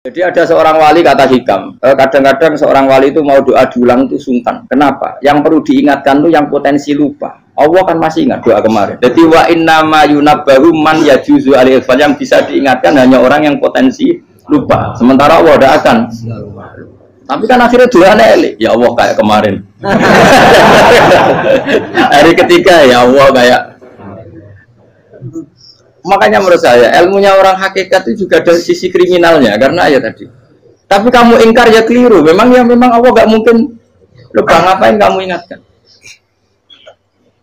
Jadi ada seorang wali kata hikam, kadang-kadang seorang wali itu mau doa diulang itu sungkan. Kenapa? Yang perlu diingatkan tuh yang potensi lupa. Allah kan masih ingat doa kemarin. Jadi wa inna ma yunabbahu man yajuzu alaihi, yang bisa diingatkan hanya orang yang potensi lupa. Sementara Allah tidak akan. Tapi kan akhirnya doanya elik. Ya Allah kayak kemarin. Hari ketiga ya Allah kayak. Makanya menurut saya ilmunya orang hakikat itu juga ada sisi kriminalnya karena ya tadi. Tapi kamu ingkar ya keliru. Memang Allah gak mungkin lupa, ngapain kamu ingatkan?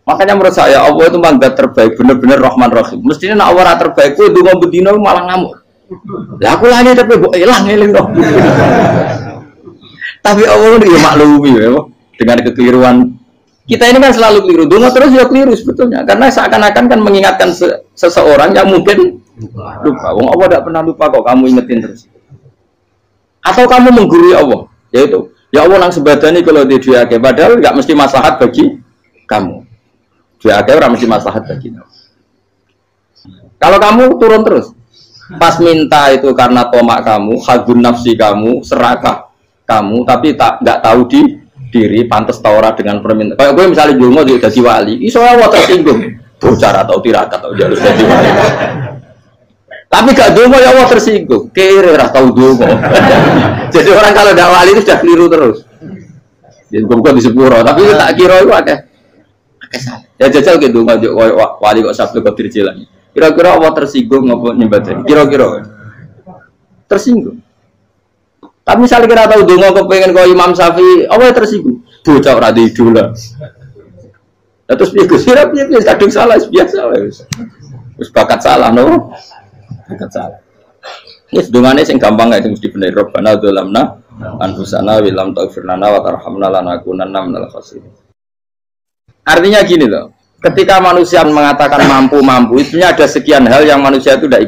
Makanya menurut saya Allah itu mangga terbaik, benar-benar Rahman Rahim. Mestinya nak Allah terbaik itu donga bedino malah ngamuk. Lah aku lagi tapi mbok eling dong. Tapi Allah itu ya maklumi ya dengan kekeliruan. Kita ini kan selalu keliru, donga terus ya keliru sebetulnya. Karena seakan-akan kan mengingatkan seseorang yang mungkin lupa. Wong Allah tidak pernah lupa kok, kamu ingetin terus. Atau kamu menggurui Allah, yaitu ya Allah nang sebadani kalau dia padahal nggak mesti maslahat bagi kamu. Dia orang mesti maslahat bagi kamu. Kalau kamu turun terus, pas minta itu karena tomak kamu, hadun nafsi kamu, serakah kamu, tapi nggak tahu diri pantas taura dengan permintaan. Kayak gue misalnya Jungo jadi wali, iso Allah tersinggung, bocor atau tirakat atau jalur jadi wali. Tapi gak Jungo ya Allah tersinggung, kira tahu Jungo. Jadi orang kalau tidak wali itu sudah keliru terus. Jadi gue di sepuro, tapi tak kira itu ada. Ya jajal gitu, ngajak wali kok sabtu kok dirjelang. Kira-kira Allah tersinggung ngapa nyembah? Kira-kira tersinggung. Tapi misalnya kita tahu dongo kepengen kau Imam Syafi'i, Allah tersinggung. Bocah ora di idola. Terus piye Gus? Piye kadung salah biasa wis. Wis bakat salah no. Bakat salah. Yes dongane sing gampang kae mesti bener. Rabbana dzalamna anfusana wa lam taghfir lana wa tarhamna lanakunanna minal khasirin. Artinya gini loh. Ketika manusia mengatakan mampu, itunya ada sekian hal yang manusia itu tidak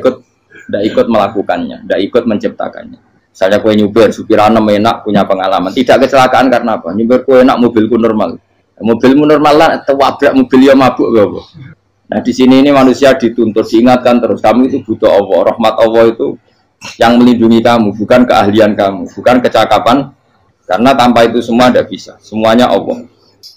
ikut melakukannya, tidak ikut menciptakannya. Misalnya kue nyuber, supirana enak, punya pengalaman. Tidak kecelakaan karena apa? Nyuber kue enak, mobilku normal. Mobilmu normal lah, terwabrak mobil yang mabuk. Nah di sini ini manusia dituntut, diingatkan terus. Kamu itu butuh Allah, rahmat Allah itu yang melindungi kamu, bukan keahlian kamu, bukan kecakapan. Karena tanpa itu semua tidak bisa. Semuanya Allah.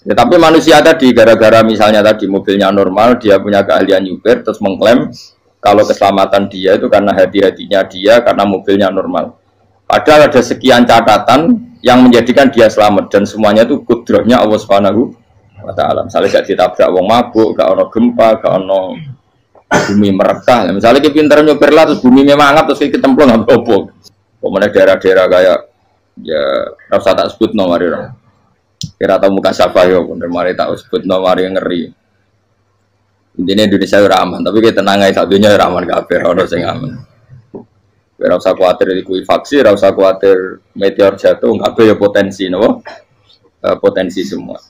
Ya, tapi manusia tadi, gara-gara misalnya tadi mobilnya normal, dia punya keahlian nyuber, terus mengklaim kalau keselamatan dia itu karena hati-hatinya dia, karena mobilnya normal. Padahal ada sekian catatan yang menjadikan dia selamat dan semuanya itu kudrahnya Allah Subhanahu wa taala. Misalnya gak ditabrak wong mabuk, gak ono gempa, gak ono bumi merekah. Misalnya kita pinter nyopir lah terus bumi mangap terus kita templung nggak apa-apa. Kemudian daerah-daerah kayak ya rasa tak sebut nomor orang. Kira tahu muka siapa yo, bener mari tak sebut nomor yang ngeri. Intinya Indonesia ora aman, tapi kita tenang aja satunya ora aman kabeh, ora sing aman. Ora usah kuwatir likuifaksi, ora usah kuwatir meteor jatuh, kabeh ya potensi napa? Potensi semua.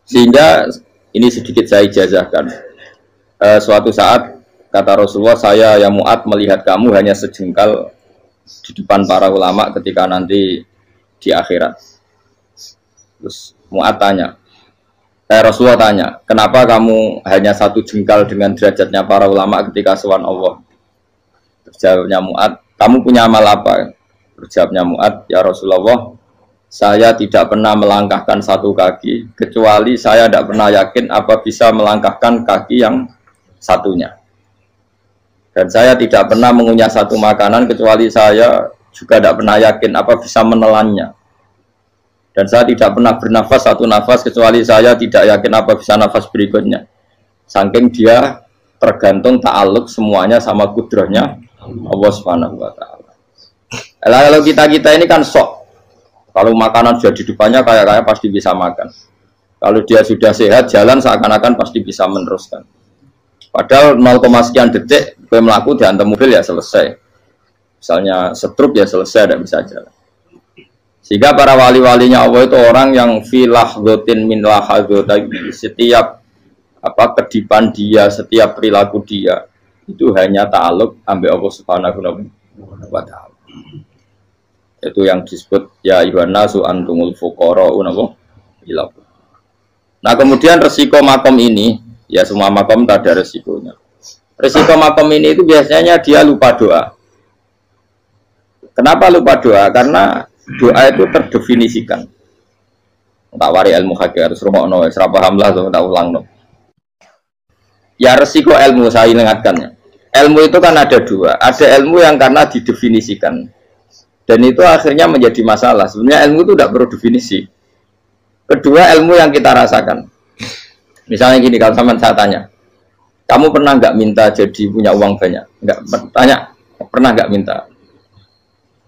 Sehingga ini sedikit saya ijazahkan. Suatu saat kata Rasulullah, saya ya Mu'ad melihat kamu hanya sejengkal di depan para ulama ketika nanti di akhirat. Terus Mu'ad tanya, Rasulullah tanya, kenapa kamu hanya satu jengkal dengan derajatnya para ulama ketika sowan Allah? Jawabnya Mu'ad, kamu punya amal apa? Berjawabnya Mu'ad, ya Rasulullah, saya tidak pernah melangkahkan satu kaki, kecuali saya tidak pernah yakin apa bisa melangkahkan kaki yang satunya. Dan saya tidak pernah mengunyah satu makanan, kecuali saya juga tidak pernah yakin apa bisa menelannya. Dan saya tidak pernah bernafas satu nafas, kecuali saya tidak yakin apa bisa nafas berikutnya. Saking dia tergantung ta'aluk semuanya sama kudrahnya Allah Subhanahu wa taala. Kalau kita ini kan sok. Kalau makanan sudah di depannya kayak pasti bisa makan. Kalau dia sudah sehat jalan seakan-akan pasti bisa meneruskan. Padahal 0, sekian detik gue melaku dihantam mobil ya selesai. Misalnya stroke ya selesai, tidak bisa jalan. Sehingga para wali-walinya Allah itu orang yang filah gotin min lahadzotai, setiap kedipan dia, setiap perilaku dia itu hanya ta'aluk ambil Allah Subhanahu wa taala. Itu yang disebut ya ayyuhan nasu antumul fuqara'u ila. Nah, kemudian resiko makom ini, ya semua makom tak ada resikonya. Resiko makom ini itu biasanya dia lupa doa. Kenapa lupa doa? Karena doa itu terdefinisikan. Tak wari ilmu hakik harus rungokno wis ra paham lah tak ulangno. Ya resiko ilmu saya ingatkannya. Ilmu itu kan ada dua. Ada ilmu yang karena didefinisikan. Dan itu akhirnya menjadi masalah. Sebenarnya ilmu itu tidak perlu definisi. Kedua ilmu yang kita rasakan. Misalnya gini, kalau sama saya tanya, kamu pernah nggak minta jadi punya uang banyak? Nggak tanya, pernah nggak minta?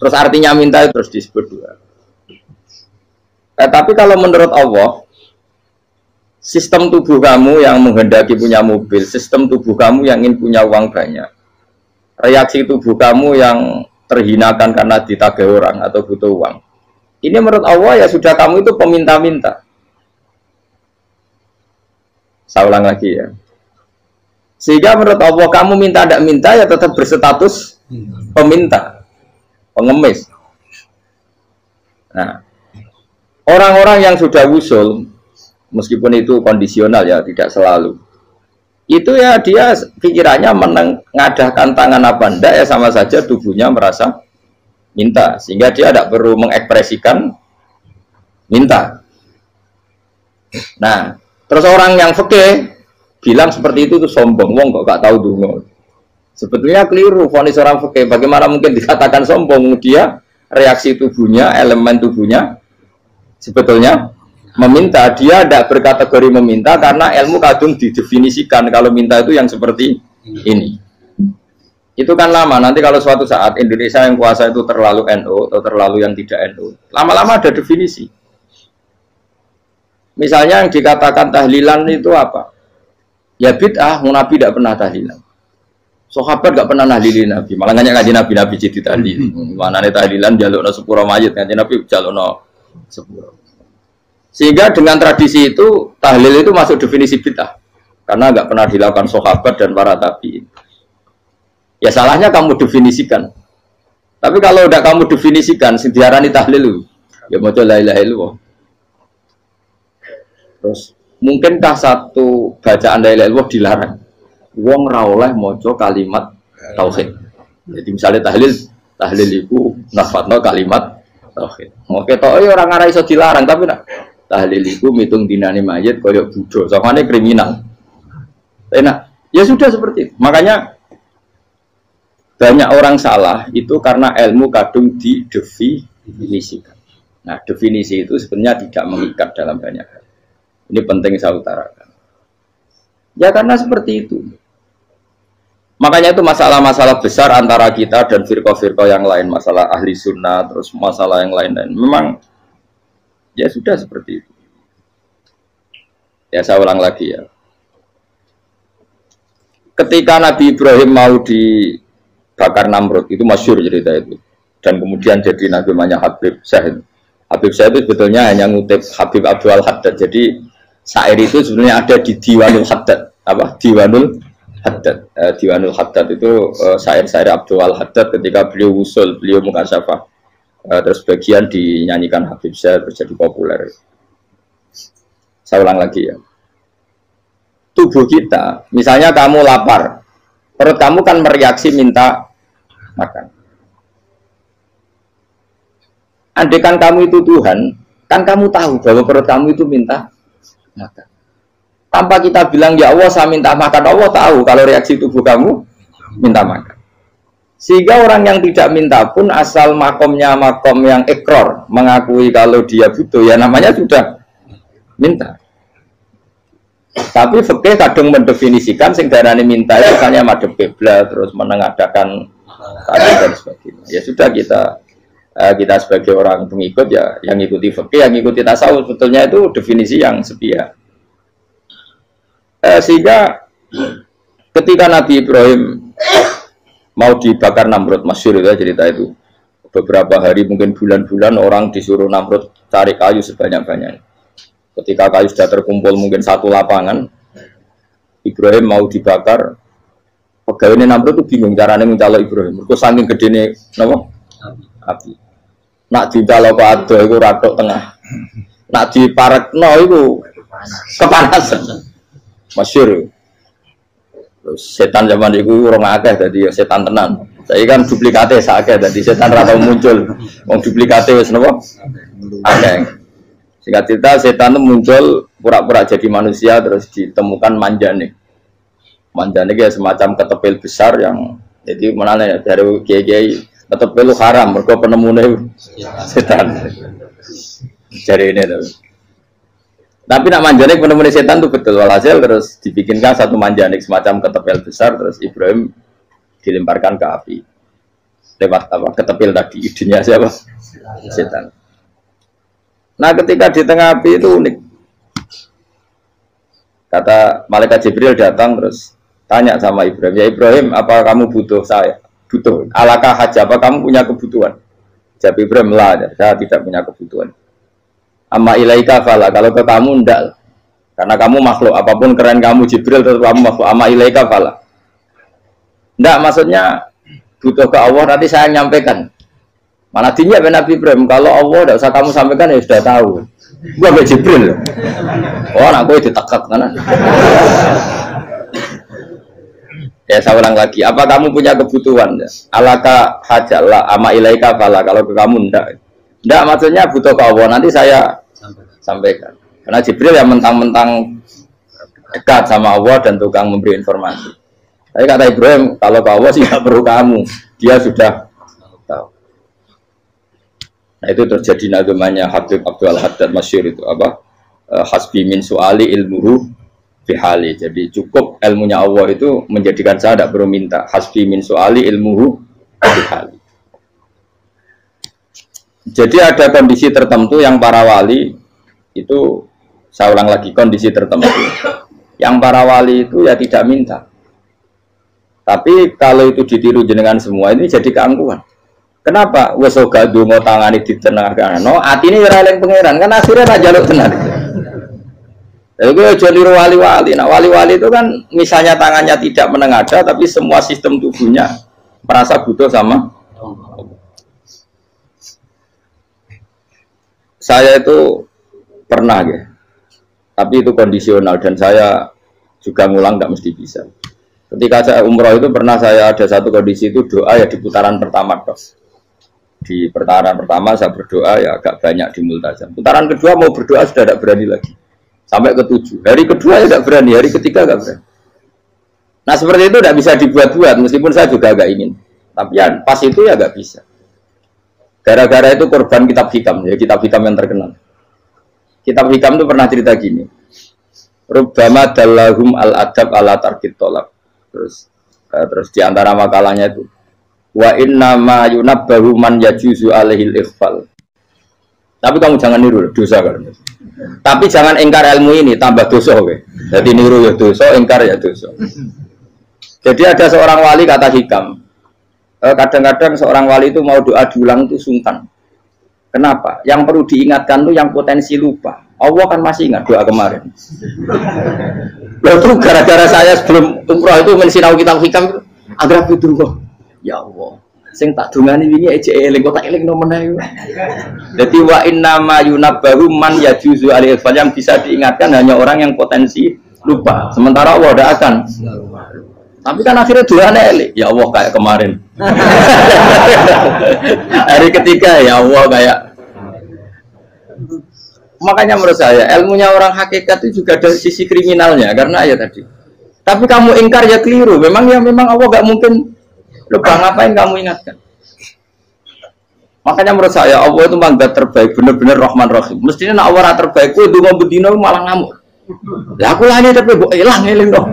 Terus artinya minta itu terus disebut dua. Tapi kalau menurut Allah, sistem tubuh kamu yang menghendaki punya mobil, sistem tubuh kamu yang ingin punya uang banyak, reaksi tubuh kamu yang terhinakan karena ditagih orang atau butuh uang, ini menurut Allah ya sudah kamu itu peminta-minta. Saya ulang lagi ya. Sehingga menurut Allah kamu minta tidak minta ya tetap berstatus peminta, pengemis. Nah, orang-orang yang sudah wusul, meskipun itu kondisional ya, tidak selalu. Itu ya dia pikirannya mengadahkan tangan apa ndak ya sama saja tubuhnya merasa minta. Sehingga dia tidak perlu mengekspresikan minta. Nah, terus orang yang fikih bilang seperti itu tuh sombong, wong kok gak tahu dungo. Sebetulnya keliru vonis orang fikih. Bagaimana mungkin dikatakan sombong? Dia reaksi tubuhnya, elemen tubuhnya sebetulnya meminta. Dia tidak berkategori meminta karena ilmu kadung didefinisikan kalau minta itu yang seperti ini. Itu kan lama. Nanti kalau suatu saat Indonesia yang kuasa itu terlalu NU atau terlalu yang tidak NU, lama-lama ada definisi. Misalnya yang dikatakan tahlilan itu apa? Ya bid'ah, Nabi tidak pernah tahlilan. Sahabat tidak pernah nahlilin Nabi, malah nggak ngaji Nabi jadi tahlil. Mana nih tahlilan jalukno sepuro mayit, ngaji Nabi jalukno sepuro. Sehingga dengan tradisi itu tahlil itu masuk definisi bid'ah, karena nggak pernah dilakukan sahabat dan para tabi'in. Ya salahnya kamu definisikan. Tapi kalau udah kamu definisikan, diarani tahlil, ya mau la ilaha illallah. Terus mungkinkah satu bacaan la ilaha illallah dilarang? Wong ra oleh maca kalimat tauhid. Jadi misalnya tahlil iku nafatno kalimat tauhid. Oke tok ora ngara iso dilarang tapi nak tahlil iku mitung dinane mayit kaya budo, sakane kriminal. Enak. Ya sudah seperti itu. Makanya banyak orang salah itu karena ilmu kadung didefinisikan. Nah, definisi itu sebenarnya tidak mengikat dalam banyak hal. Ini penting saya utarakan. Ya karena seperti itu. Makanya itu masalah-masalah besar antara kita dan firqah-firqah yang lain, masalah ahli sunnah, terus masalah yang lain-lain. Memang ya sudah seperti itu. Ya saya ulang lagi ya. Ketika Nabi Ibrahim mau dibakar Namrud, itu masyhur cerita itu. Dan kemudian jadi Nabi namanya Habib Syahid. Habib Syahid itu sebetulnya hanya ngutip Habib Abdul Haddad. Jadi syair itu sebenarnya ada di Diwanul Haddad. Apa? Diwanul Haddad. Diwanul Haddad itu syair-syair Abdul Haddad ketika beliau usul, beliau mukasyafah. Terus bagian dinyanyikan Habib Syahid terus jadi populer. Saya ulang lagi ya. Tubuh kita, misalnya kamu lapar, perut kamu kan mereaksi minta makan. Andaikan kamu itu Tuhan, kan kamu tahu bahwa perut kamu itu minta makan. Tanpa kita bilang, ya Allah saya minta makan, Allah tahu kalau reaksi tubuh kamu minta makan. Sehingga orang yang tidak minta pun asal makomnya makom yang ikror, mengakui kalau dia butuh, ya namanya sudah minta. Tapi fikih kadang mendefinisikan sing darane minta itu hanya madhep kiblat terus menengadakan tadi dan sebagainya. Ya sudah kita sebagai orang pengikut ya yang ikuti fikih, yang ikuti tasawuf sebetulnya itu definisi yang sepihak. Sehingga ketika Nabi Ibrahim mau dibakar Namrud, masyhur itu cerita itu. Beberapa hari mungkin bulan-bulan orang disuruh Namrud cari kayu sebanyak-banyaknya. Ketika kayu sudah terkumpul mungkin satu lapangan, Ibrahim mau dibakar. Pegawai Namrud itu bingung caranya mencalok Ibrahim. Mereka saking gedene napa? Api. Nak dicalok Pak Ado itu ratok tengah. Nak diparekno itu kepanasan. Masyhur. Terus setan zaman itu orang akeh dadi setan tenan. Saya kan duplikatnya sakit, jadi setan ratau muncul. Wong duplikatnya wis napa? Akeh. Singkat cerita setan itu muncul pura-pura jadi manusia terus ditemukan manjane. Manjane kayak semacam ketepil besar yang jadi mana ya dari kiai ketepil haram, mereka penemunya setan. Jadi ini tuh. Tapi nak manjanik penemunya setan itu betul. Walhasil terus dibikinkan satu manjanik semacam ketepil besar terus Ibrahim dilemparkan ke api. Lewat apa? Ketepil tadi idenya siapa? Setan. Nah ketika di tengah api itu unik. Kata malaikat Jibril datang terus tanya sama Ibrahim, ya Ibrahim, apa kamu butuh saya? Butuh. Alakah haja, apa kamu punya kebutuhan? Jawab Ibrahim, lah, saya tidak punya kebutuhan. Amma ilaika fala, kalau ke kamu ndak. Karena kamu makhluk, apapun keren kamu Jibril tetap kamu makhluk. Amma ilaika fala. Ndak, maksudnya butuh ke Allah nanti saya nyampaikan. Mana dinya Nabi Ibrahim, kalau Allah tidak usah kamu sampaikan ya sudah tahu. Gua be Jibril. Oh, anak gue ditekak kan. Ya saya ulang lagi, apa kamu punya kebutuhan? Alaka hajalah ama ilaika fala, kalau ke kamu ndak. Ndak maksudnya butuh ke Allah nanti saya sampaikan. Karena Jibril yang mentang-mentang dekat sama Allah dan tukang memberi informasi. Tapi kata Ibrahim, kalau ke Allah sih nggak perlu kamu, dia sudah tahu. Nah itu terjadi namanya Habib Abdul Haddad Masyhur itu apa? Hasbi min su'ali ilmuhu bihali. Jadi cukup ilmunya Allah itu menjadikan saya tidak perlu minta. Hasbi min su'ali ilmuhu bihali. Jadi ada kondisi tertentu yang para wali itu, saya ulang lagi, kondisi tertentu yang para wali itu ya tidak minta. Tapi kalau itu ditiru jenengan semua ini jadi keangkuhan. Kenapa? Wes ora ndonga tangane ditenangkan. No, atine ora eling pangeran, kan akhirnya ra njaluk tenan. Lha iku aja niru wali-wali. Nah, wali-wali itu kan misalnya tangannya tidak menengadah tapi semua sistem tubuhnya merasa butuh sama Allah. Saya itu pernah ya. Tapi itu kondisional dan saya juga ngulang tidak mesti bisa. Ketika saya umroh itu pernah saya ada satu kondisi itu doa ya di putaran pertama terus. Di putaran pertama saya berdoa ya agak banyak di multazam. Putaran kedua mau berdoa sudah tidak berani lagi. Sampai ke-7. Hari kedua ya tidak berani, hari ketiga tidak berani. Nah seperti itu tidak bisa dibuat-buat meskipun saya juga agak ingin. Tapi ya pas itu ya nggak bisa. Gara-gara itu korban kitab hikam, ya kitab hikam yang terkenal. Kitab hikam itu pernah cerita gini. Rubbama dallahum al-adab ala tarkit tolak. Terus di antara makalahnya itu wa inna ma yunabbahu man yajuzu alaihil ikhfal. Tapi kamu jangan niru dosa kan. Tapi jangan ingkar ilmu ini tambah dosa oke. Jadi niru ya dosa, ingkar ya dosa. Jadi ada seorang wali kata hikam. Kadang-kadang seorang wali itu mau doa diulang itu sungkan. Kenapa? Yang perlu diingatkan tuh yang potensi lupa. Allah kan masih ingat doa kemarin. Lalu gara-gara saya sebelum umroh itu mensinau kitab hikam itu agar itu ya Allah, sing tak dungani wingi ejek eling kok tak eling nomene. Dadi wa inna ma yunabbahu man yajuzu alaihi yang bisa diingatkan hanya orang yang potensi lupa. Sementara Allah tidak akan. Tapi kan akhirnya doane eling. Ya Allah kayak kemarin. Hari ketiga ya Allah kayak. Makanya menurut saya ilmunya orang hakikat itu juga ada sisi kriminalnya karena ya tadi. Tapi kamu ingkar ya keliru. Memang Allah gak mungkin lupa, ngapain kamu ingatkan? Makanya menurut saya Allah itu mangga terbaik, benar-benar Rahman Rahim. Mestinya nak Allah terbaik, itu mau bedino malah ngamuk. Lah aku lagi tapi kok eling dong.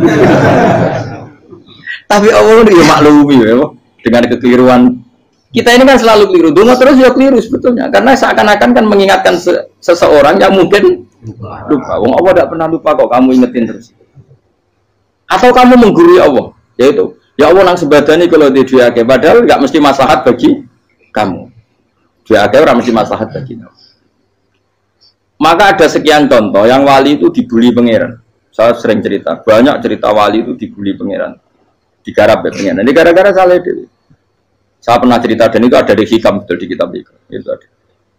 Tapi Allah itu ya maklumi ya, dengan kekeliruan. Kita ini kan selalu keliru, donga terus ya keliru sebetulnya. Karena seakan-akan kan mengingatkan seseorang yang mungkin lupa. Wong Allah tidak pernah lupa kok, kamu ingetin terus. Atau kamu menggurui Allah, yaitu ya Allah nang sebadani kalau dia akeh, padahal nggak mesti maslahat bagi kamu. Dia akeh orang mesti maslahat bagi kamu. Maka ada sekian contoh yang wali itu dibully pangeran. Saya sering cerita, banyak cerita wali itu dibully pangeran, digarap ya pangeran. Ini gara-gara salah dewi. Saya pernah cerita dan itu ada di hikam betul di kitab hikam. Itu ada.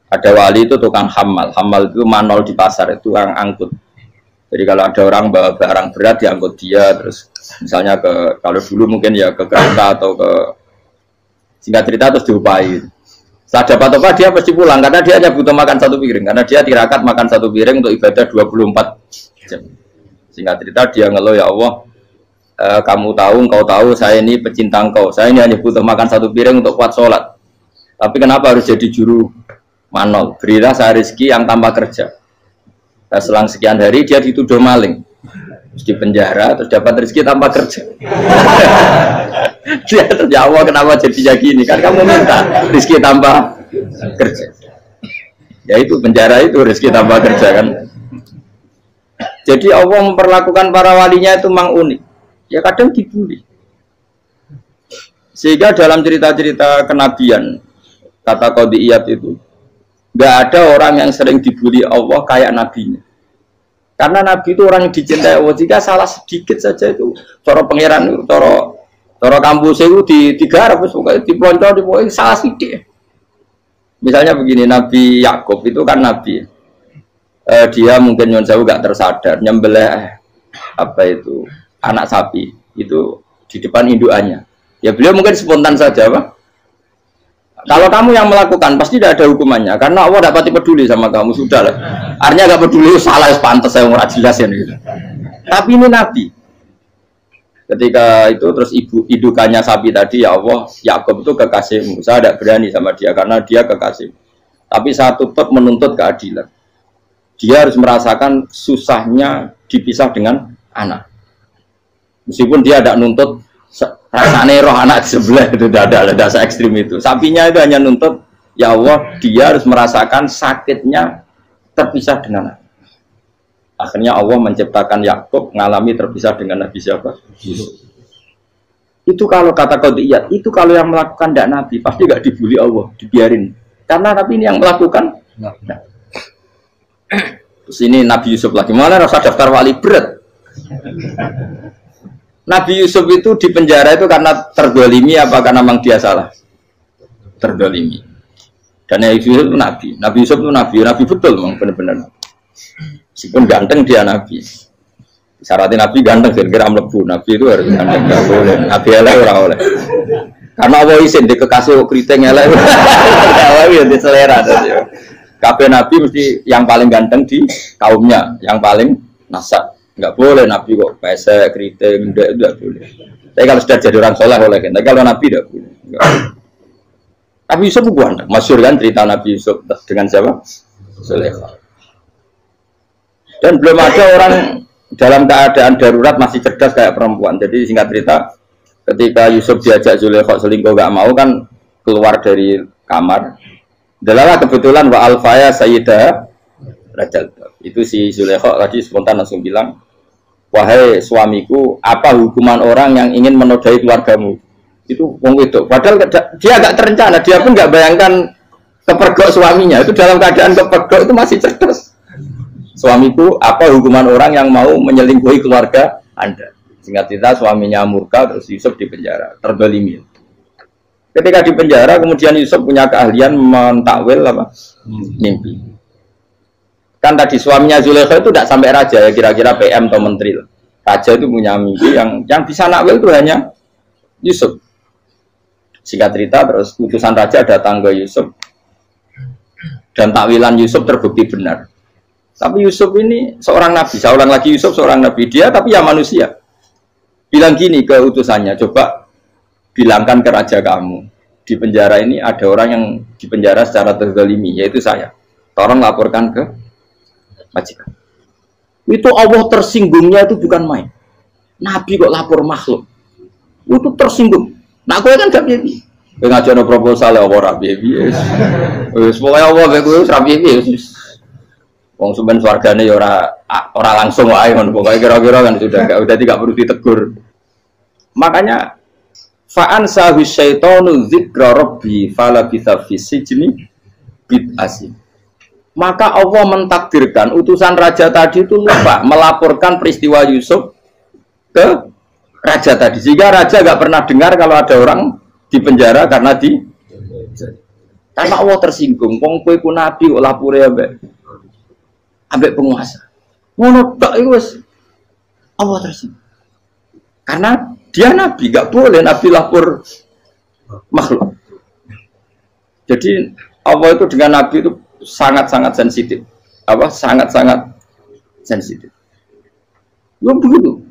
Ada wali itu tukang hamal itu manol di pasar itu tukang angkut. Jadi kalau ada orang bawa barang berat diangkut dia terus misalnya kalau dulu mungkin ya ke kereta atau ke Singkat cerita terus diupai. Setelah dapat apa dia pasti pulang karena dia hanya butuh makan satu piring karena dia tirakat makan satu piring untuk ibadah 24 jam. Singkat cerita dia ngeluh, ya Allah, kamu tahu, engkau tahu saya ini pecinta engkau. Saya ini hanya butuh makan satu piring untuk kuat sholat. Tapi kenapa harus jadi juru manol? Berilah saya rezeki yang tanpa kerja. Nah, selang sekian hari dia dituduh maling, terus di penjara, terus dapat rezeki tanpa kerja. Dia terjawab kenapa jadinya gini? Kan kamu minta rezeki tanpa kerja. Ya itu penjara itu rezeki tanpa kerja kan. Jadi Allah memperlakukan para walinya itu memang unik. Ya kadang dibully. Sehingga dalam cerita-cerita kenabian, kata Qadiyat itu, nggak ada orang yang sering dibully Allah kayak nabinya. Karena nabi itu orang yang dicintai Allah. Jika salah sedikit saja itu, coro pangeran, coro kampus itu digarap, dipelonco, salah sedikit. Misalnya begini, Nabi Yakub itu kan nabi. Dia mungkin nyon jauh nggak tersadar, nyembelih apa itu anak sapi itu di depan indukannya. Ya beliau mungkin spontan saja, Pak. Kalau kamu yang melakukan pasti tidak ada hukumannya karena Allah tidak pati peduli sama kamu, sudah lah. Artinya nggak peduli, salah pantas saya nggak jelas ya gitu. Tapi ini Nabi. Ketika itu terus idukannya sapi tadi, ya Allah, Yakub itu kekasihmu. Saya tidak berani sama dia karena dia kekasih. Tapi saya tetap menuntut keadilan. Dia harus merasakan susahnya dipisah dengan anak. Meskipun dia tidak nuntut rasanya roh anak di sebelah itu tidak ada se ekstrim itu. Sapinya itu hanya nuntut, ya Allah, dia harus merasakan sakitnya terpisah dengan anak. Akhirnya Allah menciptakan Yakub mengalami terpisah dengan Nabi siapa? Yusuf. Itu kalau kata Qadiyat, itu kalau yang melakukan tidak Nabi pasti nggak dibully Allah, dibiarin. Karena Nabi ini yang melakukan. Nah. Terus ini Nabi Yusuf lagi, malah rasa daftar wali berat. Nabi Yusuf itu di penjara itu karena terdolimi apa karena memang dia salah? Terdolimi. Dan Nabi Yusuf itu Nabi. Nabi Yusuf itu Nabi betul memang benar-benar. Meskipun ganteng dia Nabi. Syaratnya Nabi ganteng, kira-kira mlebu. Nabi itu harus ganteng, nggak boleh. Nabi elek ora oleh. Karena Allah izin di kekasih keriting elek. Allah ya di selera. Kabeh Nabi mesti yang paling ganteng di kaumnya, yang paling nasab. Enggak boleh Nabi kok pesek, keriting, itu enggak boleh. Tapi kalau sudah jadi orang soleh boleh kan. Tapi kalau Nabi enggak boleh. Nabi Yusuf itu ganteng. Masyhur kan cerita Nabi Yusuf dengan siapa? Zulaikha. Dan belum ada orang dalam keadaan darurat masih cerdas kayak perempuan. Jadi singkat cerita, ketika Yusuf diajak Zulaikha selingkuh enggak mau kan keluar dari kamar. Adalah kebetulan wa alfaya sayyidah Rajal. Itu si Zulaikha tadi spontan langsung bilang, wahai suamiku, apa hukuman orang yang ingin menodai keluargamu? Itu wong wedok. Padahal dia agak terencana, dia pun nggak bayangkan kepergok suaminya. Itu dalam keadaan kepergok itu masih cerdas. Suamiku, apa hukuman orang yang mau menyelingkuhi keluarga Anda? Singkat cerita suaminya murka, terus Yusuf di penjara, terdolimi. Ketika di penjara, kemudian Yusuf punya keahlian mentakwil apa? Mimpi. Kan tadi suaminya Zulaikha itu tidak sampai raja ya, kira-kira PM atau menteri. Raja itu punya mimpi yang bisa nakwil itu hanya Yusuf. Singkat cerita, terus utusan raja datang ke Yusuf dan takwilan Yusuf terbukti benar. Tapi Yusuf ini seorang nabi, saya ulang lagi, Yusuf seorang nabi, dia tapi ya manusia. Bilang gini ke utusannya, coba bilangkan ke raja kamu, di penjara ini ada orang yang di penjara secara terzalimi, yaitu saya. Tolong laporkan ke majikan. Itu Allah tersinggungnya itu bukan main. Nabi kok lapor makhluk. Itu tersinggung. Nah, gue kan gak bibi. Gue ngajar proposal ya Allah bibi. Pokoknya Allah gue rabi bibi. Wong sumben swargane ya ora langsung wae ngono. Pokoke kira-kira kan sudah tidak perlu ditegur. Makanya fa'an sahu syaitanu dzikra rabbi fala bisa fisijni bid'asin. Maka Allah mentakdirkan utusan raja tadi itu lupa melaporkan peristiwa Yusuf ke raja tadi. Sehingga raja gak pernah dengar kalau ada orang di penjara karena Allah tersinggung. Wong kowe ku nabi kok lapore ambek penguasa. Ngono tok iku wis Allah tersinggung. Karena dia nabi, gak boleh nabi lapor makhluk. Jadi Allah itu dengan Nabi itu sangat-sangat sensitif. Apa? Sangat-sangat sensitif. Ya begitu.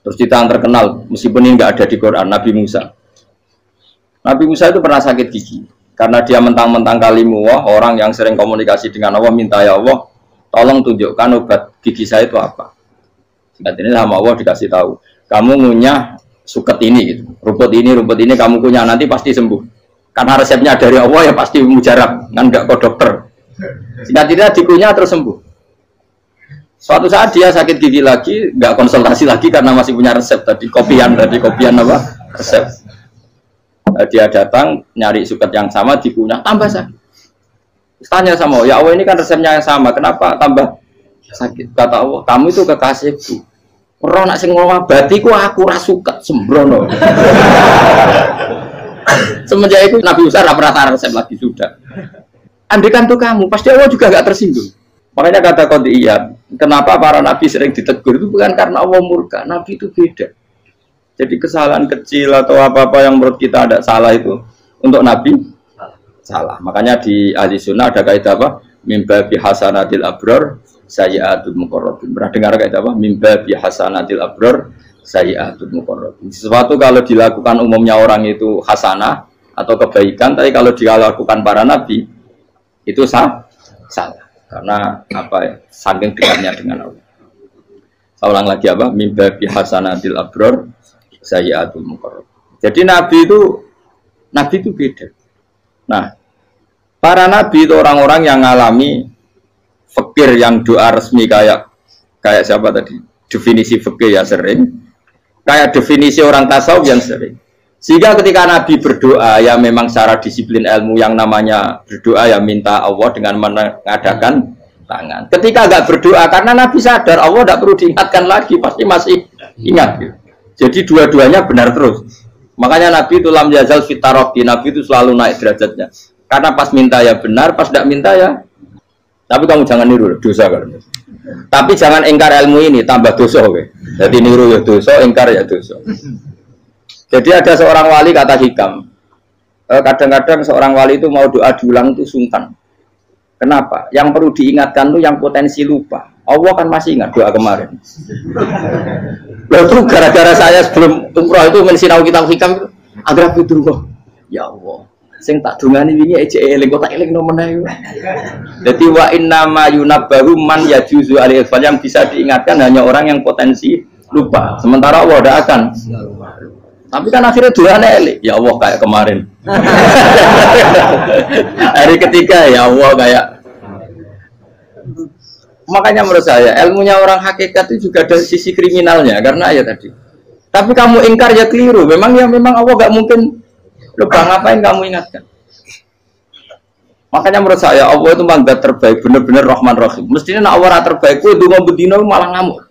Terus kita yang terkenal, meskipun ini nggak ada di Quran, Nabi Musa. Nabi Musa itu pernah sakit gigi. Karena dia mentang-mentang kalimullah, orang yang sering komunikasi dengan Allah, minta ya Allah, tolong tunjukkan obat gigi saya itu apa. Singkat ini sama Allah dikasih tahu, kamu ngunyah suket ini, gitu. rumput ini kamu kunyah nanti pasti sembuh. Karena resepnya dari Allah ya pasti mujarab, kan nggak kok dokter. Singkat ini dikunyah terus sembuh. Suatu saat dia sakit gigi lagi, nggak konsultasi lagi karena masih punya resep tadi kopian apa resep. Dia datang nyari suket yang sama dikunyah tambah sakit. Tanya sama Allah, ya Allah ini kan resepnya yang sama, kenapa tambah sakit? Kata Allah, kamu itu kekasihku. Orang nak sing ngobatiku aku ra suket sembrono. Semenjak itu Nabi Musa pernah resep lagi sudah. Andikan tuh kamu, pasti Allah juga gak tersinggung. Makanya kata Qadiyat, kenapa para nabi sering ditegur itu bukan karena Allah murka, nabi itu beda. Jadi kesalahan kecil atau apa-apa yang menurut kita ada salah itu untuk nabi salah. Makanya di ahli sunnah ada kaidah apa? Mimba bi hasanatil abror sayyi'atul muqarrabin. Pernah dengar kaidah apa? Mimba bi hasanatil abror sayyi'atul muqarrabin. Sesuatu kalau dilakukan umumnya orang itu hasanah atau kebaikan, tapi kalau dilakukan para nabi itu salah. Karena apa ya? Saking dekatnya dengan Allah. Saya ulang lagi apa? Mimba bi hasanatil abror sayyi'atul muqarrabin. Jadi nabi itu beda. Nah, para nabi itu orang-orang yang mengalami fikir yang doa resmi kayak siapa tadi? Definisi fikir ya sering. Kayak definisi orang tasawuf yang sering. Sehingga ketika Nabi berdoa ya memang secara disiplin ilmu yang namanya berdoa ya minta Allah dengan mengadakan tangan. Ketika enggak berdoa karena Nabi sadar Allah tidak perlu diingatkan lagi, pasti masih ingat. Gitu. Jadi dua-duanya benar terus. Makanya Nabi itu lam yazal fitaroki, Nabi itu selalu naik derajatnya. Karena pas minta ya benar, pas tidak minta ya. Tapi kamu jangan niru dosa kan. Tapi jangan ingkar ilmu ini, tambah dosa. Okay? Jadi niru ya dosa, ingkar ya dosa. Jadi ada seorang wali kata hikam, kadang-kadang seorang wali itu mau doa diulang itu sungkan. Kenapa? Yang perlu diingatkan itu yang potensi lupa. Allah kan masih ingat doa kemarin. Lalu itu gara-gara saya sebelum umroh itu mensinau kitab hikam itu agar itu kok. Ya Allah, sing tak dungani wingi ejek eling kok tak eling nomene. Jadi wa inna ma yunabbaru man yajuzu alaihi yang bisa diingatkan hanya orang yang potensi lupa. Sementara Allah tidak akan. Tapi kan akhirnya doanya elik. Ya Allah kayak kemarin. Hari ketiga ya Allah kayak. Makanya menurut saya ilmunya orang hakikat itu juga ada sisi kriminalnya karena ya tadi. Tapi kamu ingkar ya keliru. Memang Allah gak mungkin lupa, ngapain kamu ingatkan. Makanya menurut saya Allah itu mandat terbaik, benar-benar Rahman Rahim. Mestinya nak Allah terbaik, itu mau bedino malah ngamuk.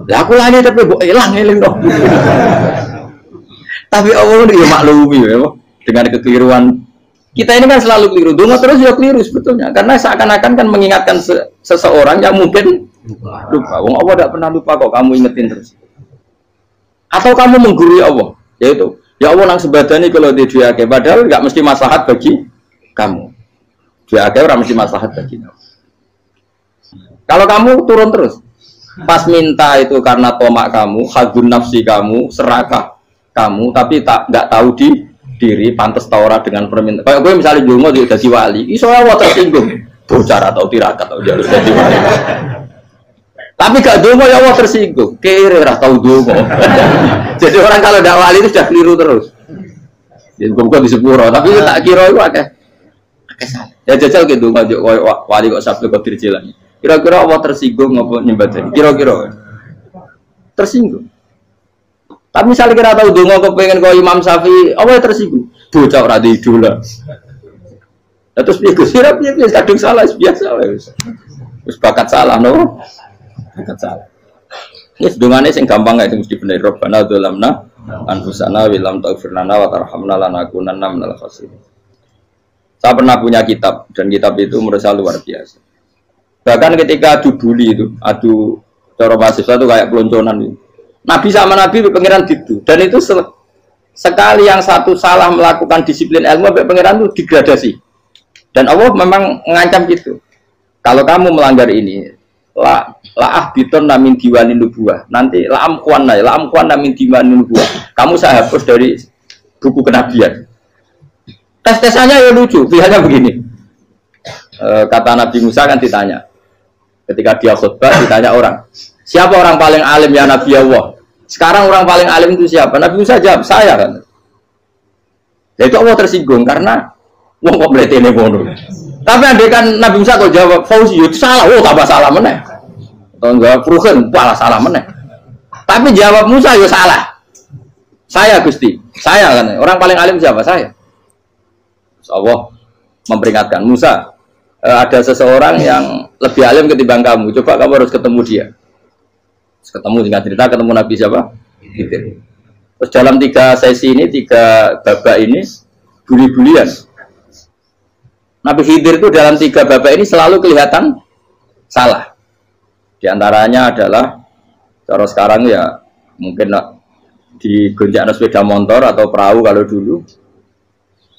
Lah aku lagi tapi kok eling dong. Tapi Allah itu maklumi ya, dengan kekeliruan. Kita ini kan selalu keliru, donga terus ya keliru sebetulnya. Karena seakan-akan kan mengingatkan seseorang yang mungkin lupa. Wong Allah tidak pernah lupa kok, kamu ingetin terus. Atau kamu menggurui Allah, yaitu ya Allah nang sebadani kalau di diake, padahal nggak mesti maslahat bagi kamu. Diake orang mesti maslahat bagi kamu. Kalau kamu turun terus, pas minta itu karena tomak kamu, hadun nafsi kamu, serakah kamu, tapi nggak tahu diri pantas taura dengan permintaan. Kayak gue misalnya Jungo jadi wali, iso Allah tersinggung, bocor atau tirakat atau jalur jadi wali. Tapi gak Jungo ya Allah tersinggung, kira tahu Jungo. Jadi orang kalau tidak wali itu sudah keliru terus. Jadi gue di sepuro, tapi tak kira itu akeh salah. Ya jajal gitu, wali kok sabtu kok dirjilan. Kira-kira Allah tersinggung ngapa nyembah jadi? Kira-kira tersinggung. Tapi misalnya kira tahu dongo kepengen kau Imam Syafi'i, Allah tersinggung. Bocah ora di idola. Terus piye Gus? Piye kadung salah biasa wis. Wis bakat salah no. Bakat salah. Wis dongane sing gampang ae mesti bener Rabbana dzalamna anfusana wa lam taghfir lana wa tarhamna lanakunanna minal khasirin. Saya pernah punya kitab dan kitab itu menurut saya luar biasa. Bahkan ketika adu bully itu, adu cara mahasiswa itu kayak pelonconan itu. Nabi sama Nabi itu pengiran gitu dan itu Sekali yang satu salah melakukan disiplin ilmu, pangeran itu degradasi. Dan Allah memang mengancam gitu. Kalau kamu melanggar ini, la biton namin diwani nubuah. Nanti la amkuan namin diwani nubuah. Kamu saya hapus dari buku kenabian. Tes-tesannya ya lucu, pilihannya begini. Kata Nabi Musa kan ditanya. Ketika dia khutbah ditanya orang, siapa orang paling alim ya Nabi Allah? Sekarang orang paling alim itu siapa? Nabi Musa jawab, saya kan. Ya itu Allah tersinggung karena wong kok mletene ngono. Tapi andai kan Nabi Musa kok jawab Fauzi itu salah, tambah salah meneh. Atau enggak Ruhen, malah salah meneh. Tapi jawab Musa ya salah. Saya Gusti, saya kan. Orang paling alim siapa? Saya. Terus Allah memperingatkan Musa, ada seseorang yang lebih alim ketimbang kamu. Coba kamu harus ketemu dia. Ketemu dengan cerita ketemu Nabi siapa? Khidir. Terus dalam 3 sesi ini, 3 babak ini buli-bulian. Nabi Khidir itu dalam 3 babak ini selalu kelihatan salah. Di antaranya adalah cara sekarang ya mungkin di gonjak sepeda motor atau perahu kalau dulu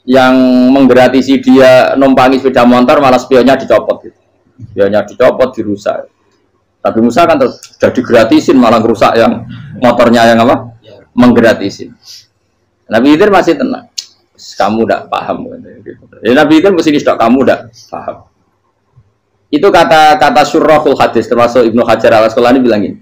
yang menggratisi dia numpangi sepeda motor malah spionnya dicopot gitu. Spionnya dicopot, dirusak. Tapi Musa kan sudah digratisin malah rusak yang motornya yang apa? Menggratisin. Nabi Khidir masih tenang. Kamu tidak paham. Ya, Nabi Khidir mesti tidak kamu tidak paham. Itu kata Syurrahul Hadis termasuk Ibnu Hajar Al-Asqalani bilang ini.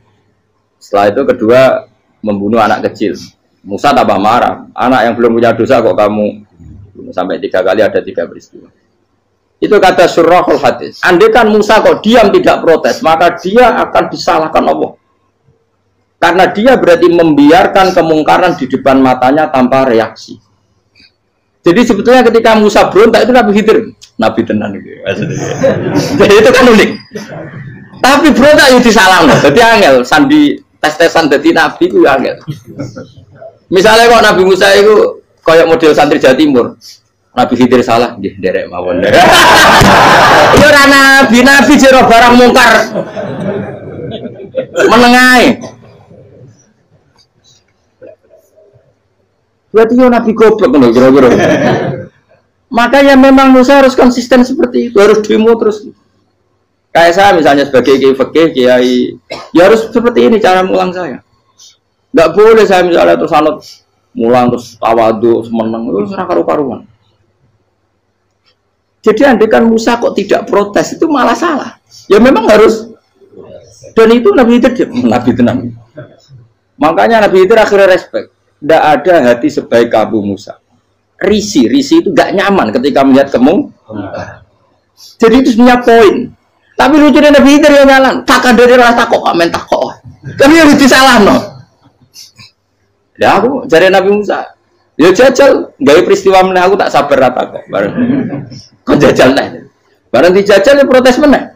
Setelah itu kedua membunuh anak kecil. Musa tambah marah. Anak yang belum punya dosa kok kamu bunuh. Sampai 3 kali ada 3 peristiwa. Itu kata Syurrahul Hadis. Andai kan Musa kok diam tidak protes, maka dia akan disalahkan Allah. Karena dia berarti membiarkan kemungkaran di depan matanya tanpa reaksi. Jadi sebetulnya ketika Musa berontak itu Nabi Khidir, Nabi tenan gitu. Jadi itu kan unik. Tapi berontak itu disalahkan. Jadi angel sandi tes-tesan jadi Nabi itu angel. Misalnya kok Nabi Musa itu kayak model santri Jawa Timur. Nabi Khidir salah, nggih derek mawon. Iya ora nabi jero barang mungkar. Menengae. Berarti yo nabi goblok lho kira-kira. Makanya memang Musa harus konsisten seperti itu, harus demo terus. Kayak saya misalnya sebagai kiai fikih, kiai ya harus seperti ini cara mulang saya. Enggak boleh saya misalnya terus anut mulang terus tawadhu semeneng terus ora karu-karuan. Jadi andekan Musa kok tidak protes itu malah salah. Ya memang harus. Dan itu Nabi Khidir Nabi tenang. Makanya Nabi Khidir akhirnya respect. Tidak ada hati sebaik kamu Musa. Risi itu gak nyaman ketika melihat kamu. Jadi itu sebenarnya poin. Tapi lucunya Nabi Khidir yang nyalan. Takkan dari rasa kok amen takok. Tapi harus disalah no. Ya aku cari Nabi Musa. Ya jajal, gawe peristiwa meneh aku tak sabar rata kok. Bareng. Kok jajal neh. Bareng dijajal ya protes meneh.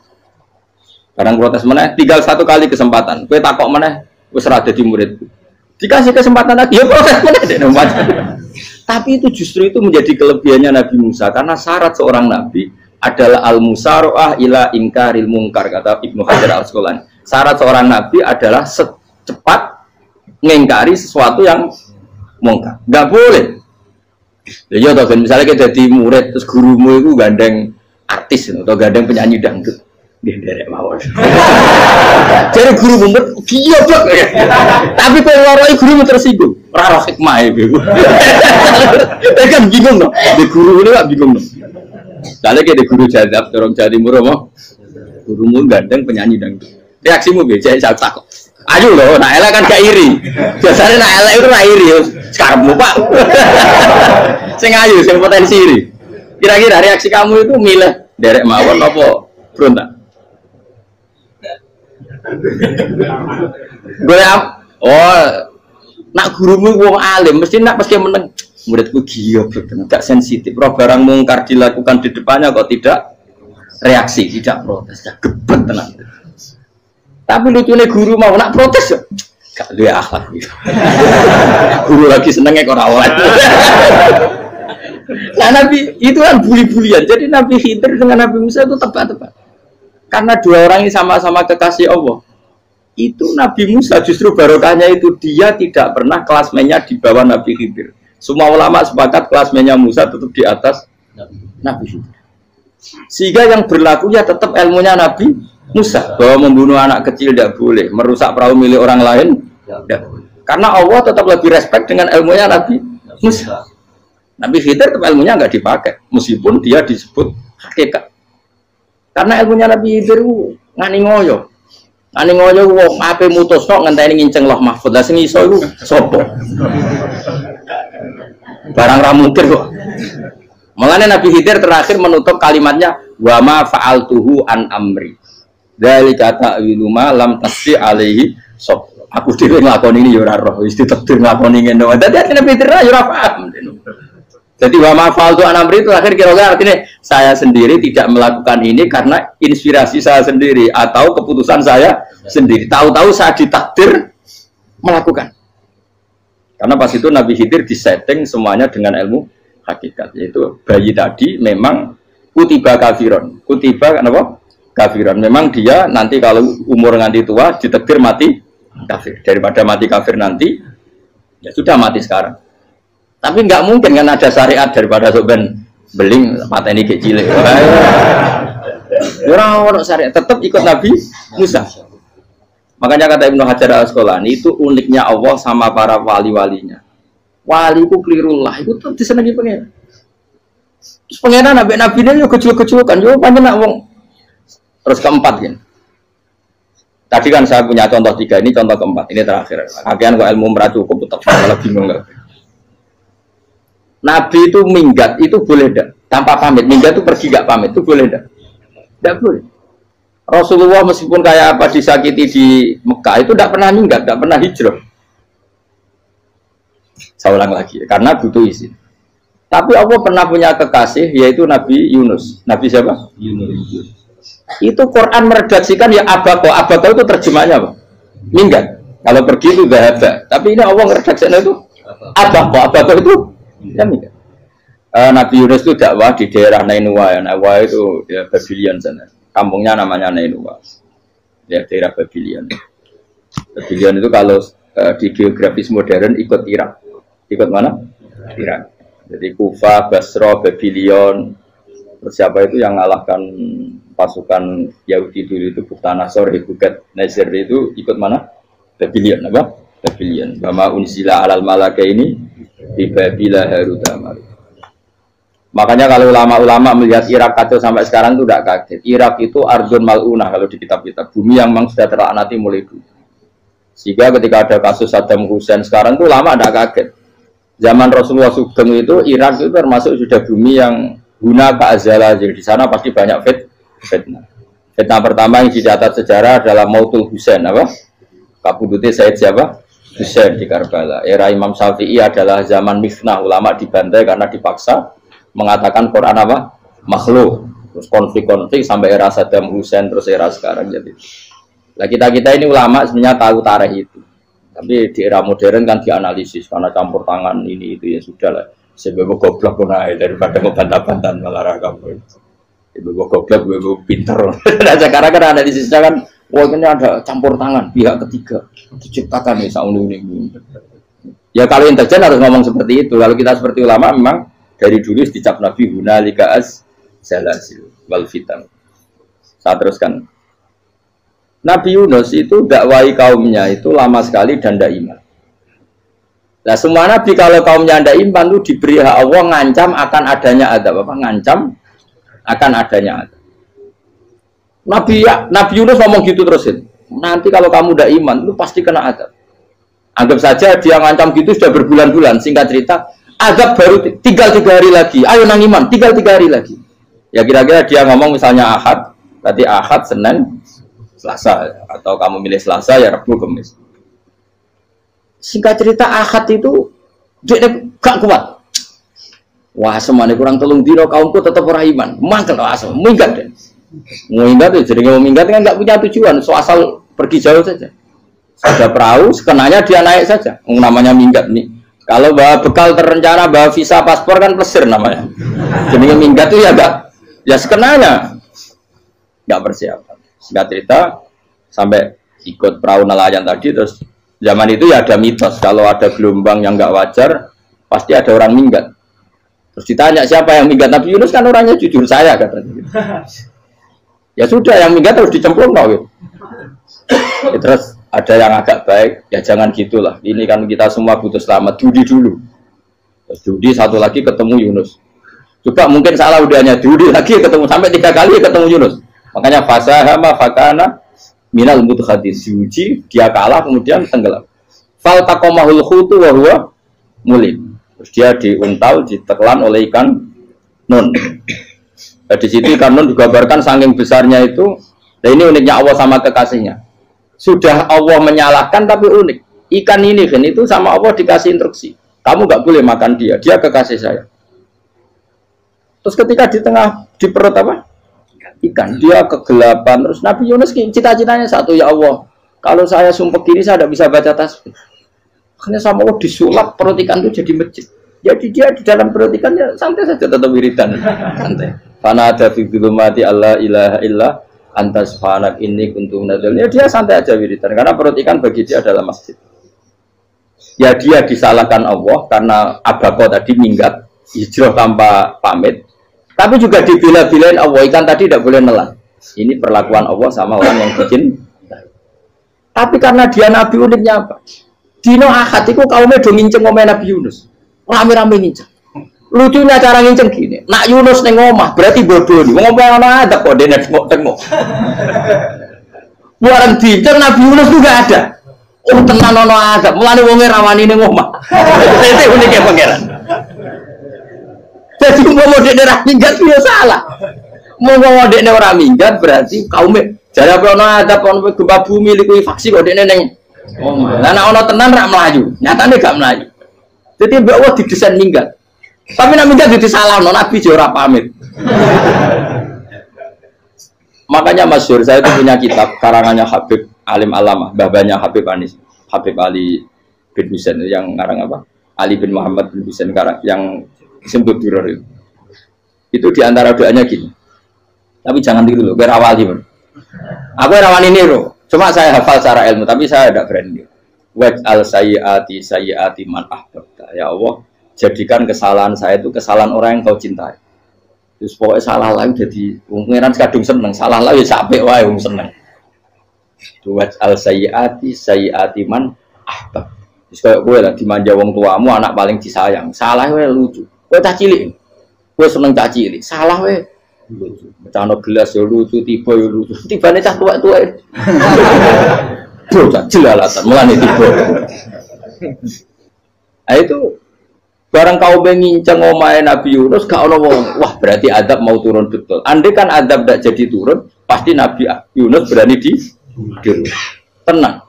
Bareng protes meneh, tinggal 1 kali kesempatan. Kowe takok meneh wis ora dadi muridku. Dikasih kesempatan lagi ya protes meneh dek nomor. Tapi itu justru itu menjadi kelebihannya Nabi Musa karena syarat seorang nabi adalah al-musara'ah ila inkaril munkar kata Ibnu Hajar Al-Asqalani. Syarat seorang nabi adalah secepat mengingkari sesuatu yang mungkar. Enggak boleh. Ya toh kan misalnya kita jadi murid terus gurumu itu gandeng artis atau gandeng penyanyi dangdut. Nggih derek mawon. Jadi guru mumet goblok. Tapi kalau waroi guru tersinggung. Ora roh hikmah iki. Kan bingung loh. Di guru ini gak bingung loh. Soalnya kayak di guru jadab dorong Jawa Timur apa? Gurumu gandeng penyanyi dangdut. Reaksimu piye? Saya takut. Ayo loh, nak elek kan gak iri. Biasanya nak elek itu gak iri. Sekarang Pak. Sing ayu, sing potensi iri. Kira-kira reaksi kamu itu milih derek mawon apa berontak? Gue nak gurumu wong alim, mesti nak pasti meneng. Muridku giyoblok tenan, gak sensitif. Roh barang mungkar dilakukan di depannya kok tidak reaksi, tidak protes, gak gebet tenan. Tapi lucunya guru mau nak protes ya, gak duwe akhlak gitu. Guru lagi senengnya kok rawat. Nah Nabi itu kan buli-bulian. Jadi Nabi Khidir dengan Nabi Musa itu tepat-tepat. Karena 2 orang ini sama-sama kekasih Allah. Itu Nabi Musa justru barokahnya itu dia tidak pernah kelasmennya di bawah Nabi Khidir. Semua ulama sepakat klasmennya Musa tetap di atas Nabi Khidir. Sehingga yang berlaku ya tetap ilmunya Nabi Musa, bahwa membunuh anak kecil tidak boleh, merusak perahu milik orang lain tidak boleh. Karena Allah tetap lebih respect dengan ilmunya Nabi Musa. Nabi Khidir tetap ilmunya nggak dipakai, meskipun dia disebut hakikat. Karena ilmunya Nabi Khidir ngani ngoyo. Ngani ngoyo wong ape mutusno ngenteni nginceng Loh Mahfud. Lah sing iso iku sapa? Barang ra mungkin kok. Mulane Nabi Khidir terakhir menutup kalimatnya wa ma fa'altuhu an amri. Dzalika ta'wilu ma lam tasdi alaihi sob. Aku dhewe nglakoni ini ya ora roh, wis ditakdir nglakoni ngene wae. Dadi Nabi Khidir ya ora paham. Jadi wa ma fa'altu an amri itu akhir kira-kira artinya saya sendiri tidak melakukan ini karena inspirasi saya sendiri atau keputusan saya sendiri. Tahu-tahu saya ditakdir melakukan. Karena pas itu Nabi Khidir disetting semuanya dengan ilmu hakikat, yaitu bayi tadi memang kutiba kafiron. Kutiba kenapa? Kafiron. Memang dia nanti kalau umur nganti tua ditakdir mati kafir. Daripada mati kafir nanti, ya sudah mati sekarang. Tapi nggak mungkin kan ada syariat daripada soben beling pateni ke cilik. Orang syariat tetap ikut Nabi Musa. Makanya kata Ibnu Hajar Al-Asqalani itu uniknya Allah sama para wali-walinya. Waliku klirullah itu tuh disenangi pengen. Terus pengenan nabi ini yo kecil-kecil kan, yo panjang wong. Terus keempat kan. Tadi kan saya punya contoh 3, ini contoh keempat, ini terakhir. Kagian kok ilmu merah cukup tetap malah bingung nggak? Nabi itu minggat itu boleh tidak? Tanpa pamit, minggat itu pergi nggak pamit itu boleh tidak? Tidak boleh. Rasulullah meskipun kayak apa disakiti di Mekah itu tidak pernah minggat, tidak pernah hijrah. Saya ulang lagi, karena butuh izin. Tapi Allah pernah punya kekasih yaitu Nabi Yunus. Nabi siapa? Yunus. Itu Quran meredaksikan ya abako. Abako itu terjemahnya apa? Minggat. Kalau pergi itu bahasa. Tapi ini Allah meredaksikan itu abako. Abako itu ya minggat. Nabi Yunus itu dakwah di daerah Nainua. Nainua itu ya Babylon sana. Kampungnya namanya Nainua. Ya daerah Babylon. Babylon itu kalau di geografis modern ikut Irak. Ikut mana? Irak. Jadi Kufa, Basra, Babylon. Terus siapa itu yang mengalahkan pasukan Yahudi dulu itu Buktanasor, Hebugat, Nazir itu ikut mana? Babylon, apa? Babylon. Bama unsila alal malaka ini di Babila Harutama. Makanya kalau ulama-ulama melihat Irak kacau sampai sekarang itu tidak kaget. Irak itu Ardun Mal'unah kalau di kitab-kitab. Bumi yang memang sudah terlaknati mulai dulu. Sehingga ketika ada kasus Saddam Hussein sekarang itu ulama tidak kaget. Zaman Rasulullah Sugeng itu Irak itu termasuk sudah bumi yang guna keazalah. Jadi di sana pasti banyak fitnah. Fitnah pertama yang dicatat sejarah adalah Mautul Husain, apa? Kabudutnya Said siapa? Husain di Karbala. Era Imam Syafi'i adalah zaman mifnah, ulama dibantai karena dipaksa mengatakan Quran apa? Makhluk. Terus konflik-konflik sampai era Saddam Hussein terus era sekarang jadi. Nah kita ini ulama sebenarnya tahu tarikh itu. Tapi di era modern kan dianalisis karena campur tangan ini itu ya sudah lah. Sebab goblok pun aja daripada ngebantah-bantahan malah kamu. Ibu goblok, ibu pinter. Nah sekarang kan analisisnya kan, wah ini ada campur tangan pihak ketiga diciptakan nih saunu ini. Ya kalau intelijen harus ngomong seperti itu. Kalau kita seperti ulama memang dari dulu dicap Nabi hunalika az-zalasil wal fitan. Saya teruskan. Nabi Yunus itu dakwai kaumnya itu lama sekali dan tidak iman. Nah semua nabi kalau kaumnya tidak iman itu diberi hak Allah ngancam akan adanya adab apa? Ngancam akan adanya adab. Nabi Yunus ngomong gitu terusin. Nanti kalau kamu tidak iman itu pasti kena adab. Anggap saja dia ngancam gitu sudah berbulan-bulan. Singkat cerita, adab baru tinggal 3 hari lagi. Ayo nang iman, tinggal 3 hari lagi. Ya kira-kira dia ngomong misalnya Ahad, berarti Ahad, Senin, Selasa, atau kamu milih Selasa ya Rabu, Kamis. Singkat cerita Ahad itu dia gak kuat. Wah semuanya kurang telung dino kaumku tetap orang iman. Mangkel asal minggat deh. Minggat itu jadi minggat kan nggak punya tujuan. So asal pergi jauh saja. Ada perahu, sekenanya dia naik saja. Namanya minggat nih. Kalau bawa bekal terencana, bawa visa, paspor kan plesir namanya. Jadi minggat itu ya enggak, ya sekenanya nggak persiapan. Singkat cerita sampai ikut perahu nelayan tadi terus zaman itu ya ada mitos kalau ada gelombang yang nggak wajar pasti ada orang minggat. Terus ditanya siapa yang minggat, Nabi Yunus kan orangnya jujur, saya katanya. Ya sudah, yang minggat harus dicemplung gitu. Ya, terus ada yang agak baik, ya jangan gitulah. Ini kan kita semua butuh selamat, judi dulu. Terus judi, satu lagi ketemu Yunus. Coba mungkin salah udahnya, judi lagi ketemu, sampai 3 kali ketemu Yunus. Makanya fasahama fakana minal mudkhadis, diuji, dia kalah kemudian tenggelam. Fal taqamahul khutu wa huwa mulim. Terus dia diuntal, ditelan oleh ikan nun. Nah, di situ ikan nun digambarkan saking besarnya itu. Nah, ini uniknya Allah sama kekasihnya. Sudah Allah menyalahkan tapi unik. Ikan ini kan itu sama Allah dikasih instruksi. Kamu nggak boleh makan dia, dia kekasih saya. Terus ketika di tengah di perut apa? Ikan, dia kegelapan. Terus Nabi Yunus cita-citanya satu, ya Allah, kalau saya sumpah gini saya tidak bisa baca tasbih. Akhirnya sama Allah disulap perut ikan itu jadi masjid. Jadi dia di dalam perut ikan ya santai saja tetap wiridan, santai. Fana ada fi dzulumati alla ilaha illa anta subhanak inni kuntu minadz dzalimin. Ya dia santai aja wiridan karena perut ikan bagi dia adalah masjid. Ya dia disalahkan Allah karena abako tadi minggat hijrah tanpa pamit. Tapi juga dibela-belain Allah, ikan tadi tidak boleh nelan. Ini perlakuan Allah sama orang yang bikin. Tapi karena dia Nabi, uniknya apa? Dino akad itu kaumnya do nginceng omah Nabi Yunus. Rame-rame nginceng. Lucunya cara nginceng gini. Nak Yunus neng omah berarti bodoh nih. Wong omah ana ada kok dene tengok-tengok. Buaran dinceng Nabi Yunus juga ada. Oh tenan ono ada. Mulane wonge rawani ning omah. Itu uniknya pangeran. Jadi mau dekne ora minggat ya salah. Mau dekne ora minggat berarti kaumnya jare apa ono ada ono gempa bumi liku faksi kok dekne ning omah. Lah nek ono tenan rak melayu, nyatane gak melayu. Jadi mbok Allah didesain minggat. Tapi nek minggat disalahno Nabi yo ora pamit. Makanya masyhur saya itu punya kitab karangannya Habib Alim Alamah, babanya Habib Anis, Habib Ali bin Husain yang ngarang apa? Ali bin Muhammad bin Husain karang yang disebut duror itu. Itu diantara doanya gini. Tapi jangan tiru loh, biar awali bro. Aku rawan ini bro. Cuma saya hafal secara ilmu, tapi saya tidak berani. Waj'al sayyiati man ahbabta. Ya Allah, jadikan kesalahan saya itu kesalahan orang yang kau cintai. Terus pokoknya salah lagi jadi pengiran kadung seneng, salah lagi capek wae wong seneng. Waj'al sayyiati man ahbab. Terus kayak gue lah dimanja wong tuamu, anak paling disayang. Salah wae lucu. Gue tak cilik. Gue seneng tak cilik. Salah wae lucu. Becano gelas ya lucu, tiba ya lucu. Tibane cah tua-tua. Bro, tak jelalatan mulane tiba. Nah itu barang kau menginceng omahe Nabi Yunus gak ono wong. Wah, berarti adab mau turun betul. Andai kan adab tidak jadi turun, pasti Nabi Yunus berani di tenang.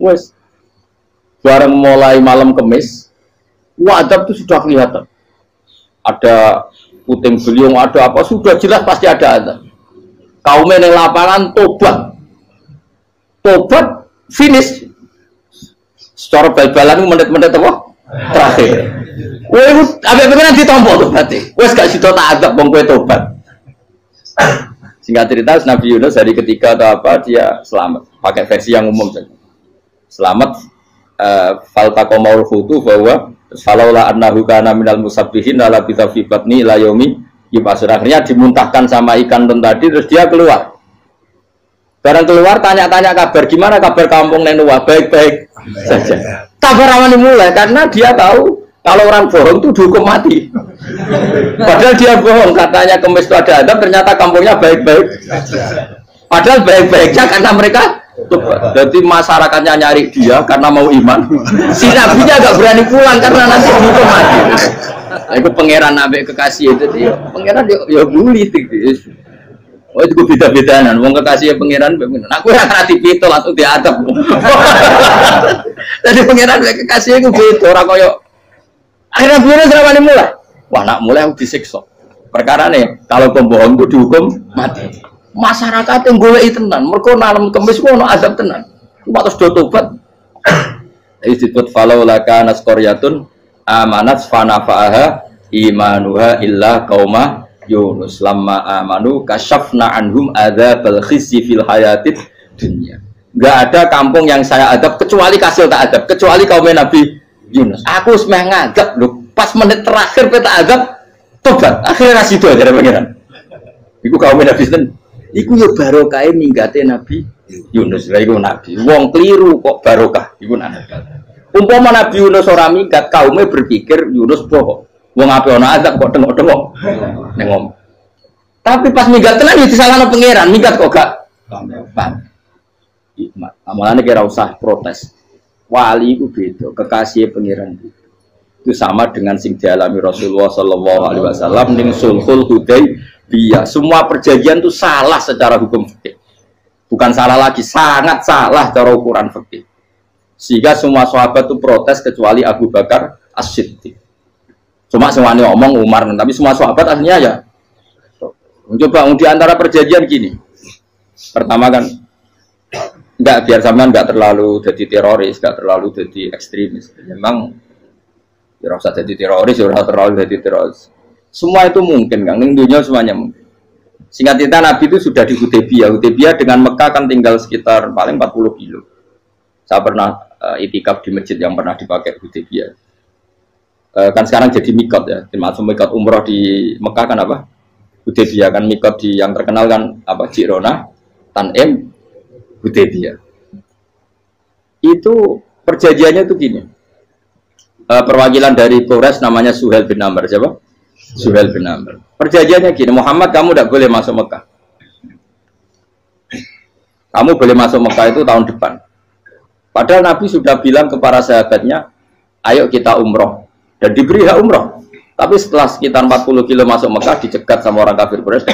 Wes. Barang mulai malam Kamis, adab itu sudah kelihatan. Ada puting beliung, ada apa, sudah jelas pasti ada adab. Kaum yang lapangan tobat finish. Secara bal-balan menit-menit apa? Terakhir. Wes ambek pengen ditompo tuh berarti. Wes gak sida tak adab wong kowe tobat. Singkat cerita Nabi Yunus hari ketiga atau apa dia selamat. Pakai versi yang umum saja. Selamat fal taqamaul khutu bahwa falaula annahu kana minal musabbihin la bi batni la yaumi yubasir. Akhirnya dimuntahkan sama ikan ton tadi terus dia keluar. Barang keluar tanya-tanya kabar gimana kabar kampung Nenua, baik-baik saja. Kabar awalnya mulai karena dia tahu kalau orang bohong itu dihukum mati. Padahal dia bohong katanya Kemis itu ada adab, ternyata kampungnya baik-baik. Padahal baik-baiknya karena mereka jadi masyarakatnya nyari dia karena mau iman. Si nabinya agak berani pulang karena nanti dihukum mati. Nah, itu pangeran nabi kekasih itu dia. Pangeran dia bully gitu. Oh itu beda-bedaan, wong kekasih pangeran, aku yang ngerti itu langsung diadab. Jadi pangeran kekasih itu beda, orang koyo. Akhirnya biar serapane mulai. Wah nak mulai aku disiksa. Perkara nih, kalau pembohong itu dihukum mati. Masyarakat yang golek tenan, mereka malam Kamis ku ono azab tenan. Cuma terus do tobat. Disebut falau laka nasqaryatun amanat fanafa'aha imanuha illa qauma Yunus lamma amanu kasyafna anhum adzabal khizyi fil hayatid dunya. Enggak ada kampung yang saya adab kecuali kasih tak adab, kecuali kaum Nabi Yunus. Aku semeh ngadap lho, pas menit terakhir peta azab tobat. Akhirnya rasido aja pangeran. Iku kaum Nabi sinten? Iku yo barokah minggate Nabi Yunus. Lah iku nabi. Wong kliru kok barokah. Iku nabi. Umpama Nabi Yunus ora minggat, kaumnya berpikir Yunus bohong. Wong ape ana azab kok tengok-tengok. Ning ngomong. Tapi pas minggat tenan yo disalahno pangeran, minggat kok gak paham. Hikmat. Amalane kira usah protes. Wali itu beda, kekasih pangeran itu sama dengan sing dialami Rasulullah Sallallahu Alaihi Wasallam ning Sulhul Hudaybiyah. Semua perjanjian itu salah secara hukum fikih, bukan salah lagi, sangat salah cara ukuran fikih. Sehingga semua sahabat itu protes kecuali Abu Bakar As-Siddiq. Cuma semuanya ngomong Umar, tapi semua sahabat aslinya ya. Coba di antara perjanjian gini, pertama kan. Enggak, biar sampean enggak terlalu jadi teroris, enggak terlalu jadi ekstremis. Memang ya usah jadi teroris, ya terlalu jadi teroris. Semua itu mungkin, Kang. Ning dunia semuanya mungkin. Singkat cerita Nabi itu sudah di Hudaybiyah. Hudaybiyah dengan Mekah kan tinggal sekitar paling 40 kilo. Saya pernah itikaf di masjid yang pernah dipakai Hudaybiyah. Kan sekarang jadi mikot ya. Termasuk mikot umroh di Mekah kan apa? Hudaybiyah kan mikot di yang terkenal kan apa? Jirona, Tanim, Hudaybiyah. Itu perjanjiannya itu gini. Perwakilan dari Quraisy namanya Suhail bin Amr. Siapa? Suhail bin Amr. Perjanjiannya gini, Muhammad kamu tidak boleh masuk Mekah. Kamu boleh masuk Mekah itu tahun depan. Padahal Nabi sudah bilang kepada sahabatnya, ayo kita umroh. Dan diberi hak umroh. Tapi setelah sekitar 40 kilo masuk Mekah, dicegat sama orang kafir Quraisy.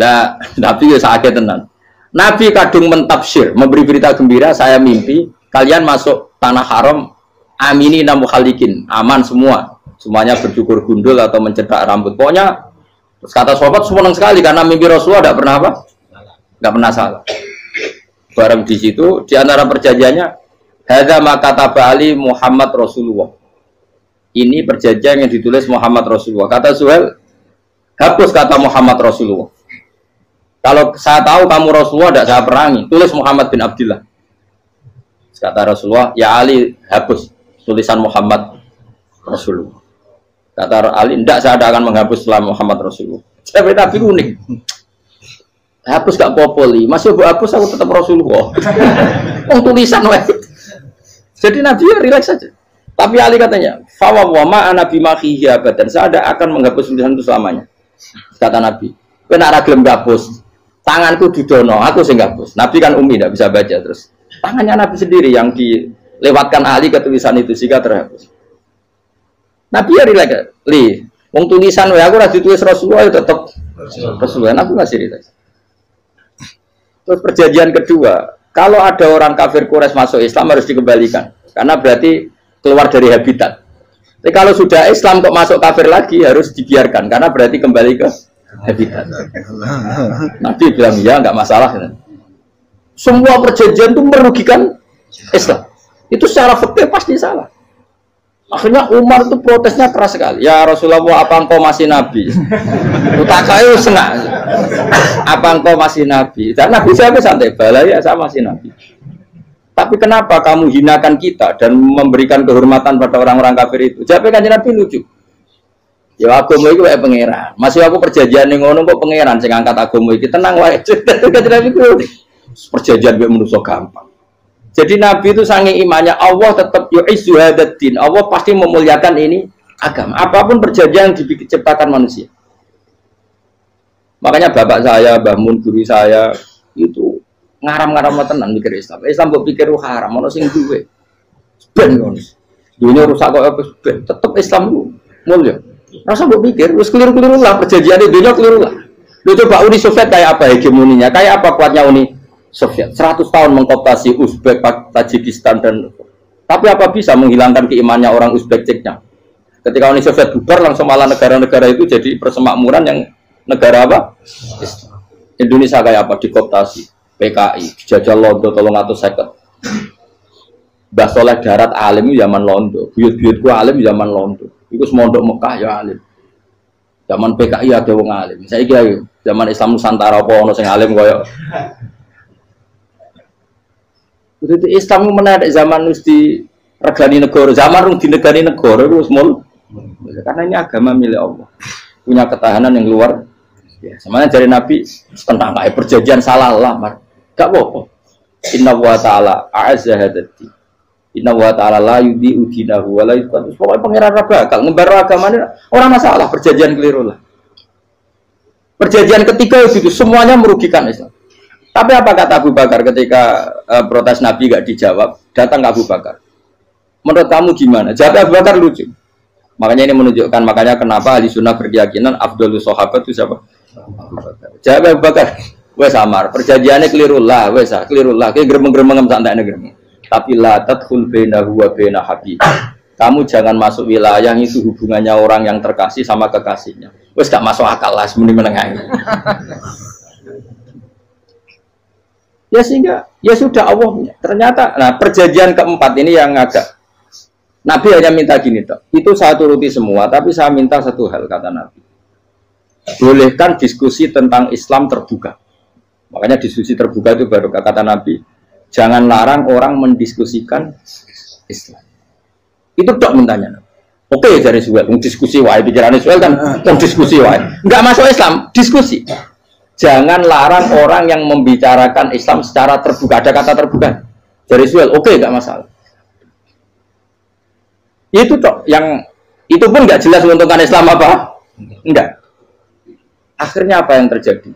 Lah, Nabi ya sakit tenan. Nabi kadung mentafsir, memberi berita gembira, saya mimpi kalian masuk tanah haram amini namukhalikin, aman semua. Semuanya bercukur gundul atau mencetak rambut. Pokoknya terus kata sahabat senang sekali karena mimpi Rasulullah tidak pernah apa? Tidak pernah salah. Bareng di situ di antara perjanjiannya hadza ma kataba ali Muhammad Rasulullah. Ini perjanjian yang ditulis Muhammad Rasulullah. Kata Suhail, hapus kata Muhammad Rasulullah. Kalau saya tahu kamu Rasulullah tidak saya perangi, tulis Muhammad bin Abdullah. Kata Rasulullah, ya Ali hapus tulisan Muhammad Rasulullah. Kata Ali, tidak saya akan menghapus setelah Muhammad Rasulullah. Tapi unik. Hapus gak popoli, masih hapus aku tetap Rasulullah. Oh tulisan wajib. Jadi Nabi ya relax saja. Tapi Ali katanya, fawwama ana bimakhihi abadan. Saya tidak akan menghapus tulisan itu selamanya. Kata Nabi, kowe nek ra gelem hapus, tanganku didono, aku sing hapus. Nabi kan umi tidak bisa baca terus. Tangannya Nabi sendiri yang dilewatkan Ali ke tulisan itu sehingga terhapus. Nabi ya relax. Wong tulisan wae aku ora ditulis Rasulullah ya tetap Rasulullah. Nabi masih relax. Terus perjanjian kedua, kalau ada orang kafir Quraisy masuk Islam harus dikembalikan karena berarti keluar dari habitat. Tapi kalau sudah Islam kok masuk kafir lagi harus dibiarkan karena berarti kembali ke habitat. Nabi bilang ya nggak masalah. Semua perjanjian itu merugikan Islam. Itu secara fikih pasti salah. Akhirnya Umar itu protesnya keras sekali. Ya Rasulullah, apa engkau masih Nabi? Utakayu senang. Apa engkau masih Nabi? Dan Nabi saya santai bala ya saya masih Nabi. Tapi kenapa kamu hinakan kita dan memberikan kehormatan pada orang-orang kafir itu? Jawab Kanjeng Nabi lucu. Ya agama itu kayak pangeran. Masih aku perjanjian yang ngono kok pangeran sing angkat agama iki tenang wae. Kanjeng Nabi ku perjanjian mek manusa gampang. Jadi Nabi itu saking imannya Allah tetap yu'izzu hadaddin. Allah pasti memuliakan ini agama. Apapun perjanjian yang diciptakan manusia. Makanya bapak saya, Mbah Mun guru saya itu ngaram-ngaram tenan mikir Islam. Islam kok pikir haram, ono sing duwe. Ben ngono. Dunia rusak kok ben, tetep Islam ku mulia. Rasa mbok pikir wis keliru-keliru lah perjanjiane dunia keliru lah. Lu coba Uni Soviet kayak apa hegemoninya? Kayak apa kuatnya Uni Soviet? 100 tahun mengkooptasi Uzbek, Tajikistan dan tapi apa bisa menghilangkan keimannya orang Uzbek Ceknya? Ketika Uni Soviet bubar langsung malah negara-negara itu jadi persemakmuran yang negara apa? Islam. Indonesia kayak apa dikooptasi? PKI, dijajah Londo 350. Mbah Soleh Darat alim zaman Londo, buyut-buyutku alim zaman Londo. Iku semondok Mekah ya alim. Zaman PKI ada wong alim. Saiki ayo zaman Islam Nusantara apa ono sing alim koyo. Itu Islam menarik zaman wis di regani negara, zaman rung dinegani negara itu semul. Karena ini agama milik Allah. Punya ketahanan yang luar biasa. Semuanya dari Nabi tentang kayak perjanjian salah lamar. Gak apa-apa. Inna wa ta'ala a'azza hadati. Inna wa ta'ala la yudhi'u dinahu wa la yudhi'u. Pokoknya pangeran bakal ngebar agamanya orang masalah perjanjian keliru lah. Perjanjian ketiga itu semuanya merugikan Islam. Tapi apa kata Abu Bakar ketika protes Nabi gak dijawab, datang ke Abu Bakar. Menurut kamu gimana? Jawab Abu Bakar lucu. Makanya ini menunjukkan makanya kenapa ahli sunnah berkeyakinan Afdhalus Sahabat itu siapa? Abu Bakar. Jawab Abu Bakar. Wes samar, perjanjiannya keliru lah, wes keliru lah. Kayak gremeng-gremeng santai gremeng. Tapi la tadkhul bainahu wa baina habib. Kamu jangan masuk wilayah itu hubungannya orang yang terkasih sama kekasihnya. Wes gak masuk akal lah semuanya menengah. Ya sehingga ya sudah Allah punya. Ternyata nah perjanjian keempat ini yang agak Nabi hanya minta gini toh. Itu saya turuti semua, tapi saya minta satu hal kata Nabi. Bolehkan diskusi tentang Islam terbuka. Makanya diskusi terbuka itu baru kata Nabi. Jangan larang orang mendiskusikan Islam. Itu dok mintanya. Oke dari Suel, diskusi wae pikirannya Suel kan diskusi wae. Enggak masuk Islam, diskusi. Jangan larang orang yang membicarakan Islam secara terbuka. Ada kata terbuka. Dari Suel, oke enggak masalah. Itu dok yang itu pun enggak jelas menguntungkan Islam apa? Enggak. Akhirnya apa yang terjadi?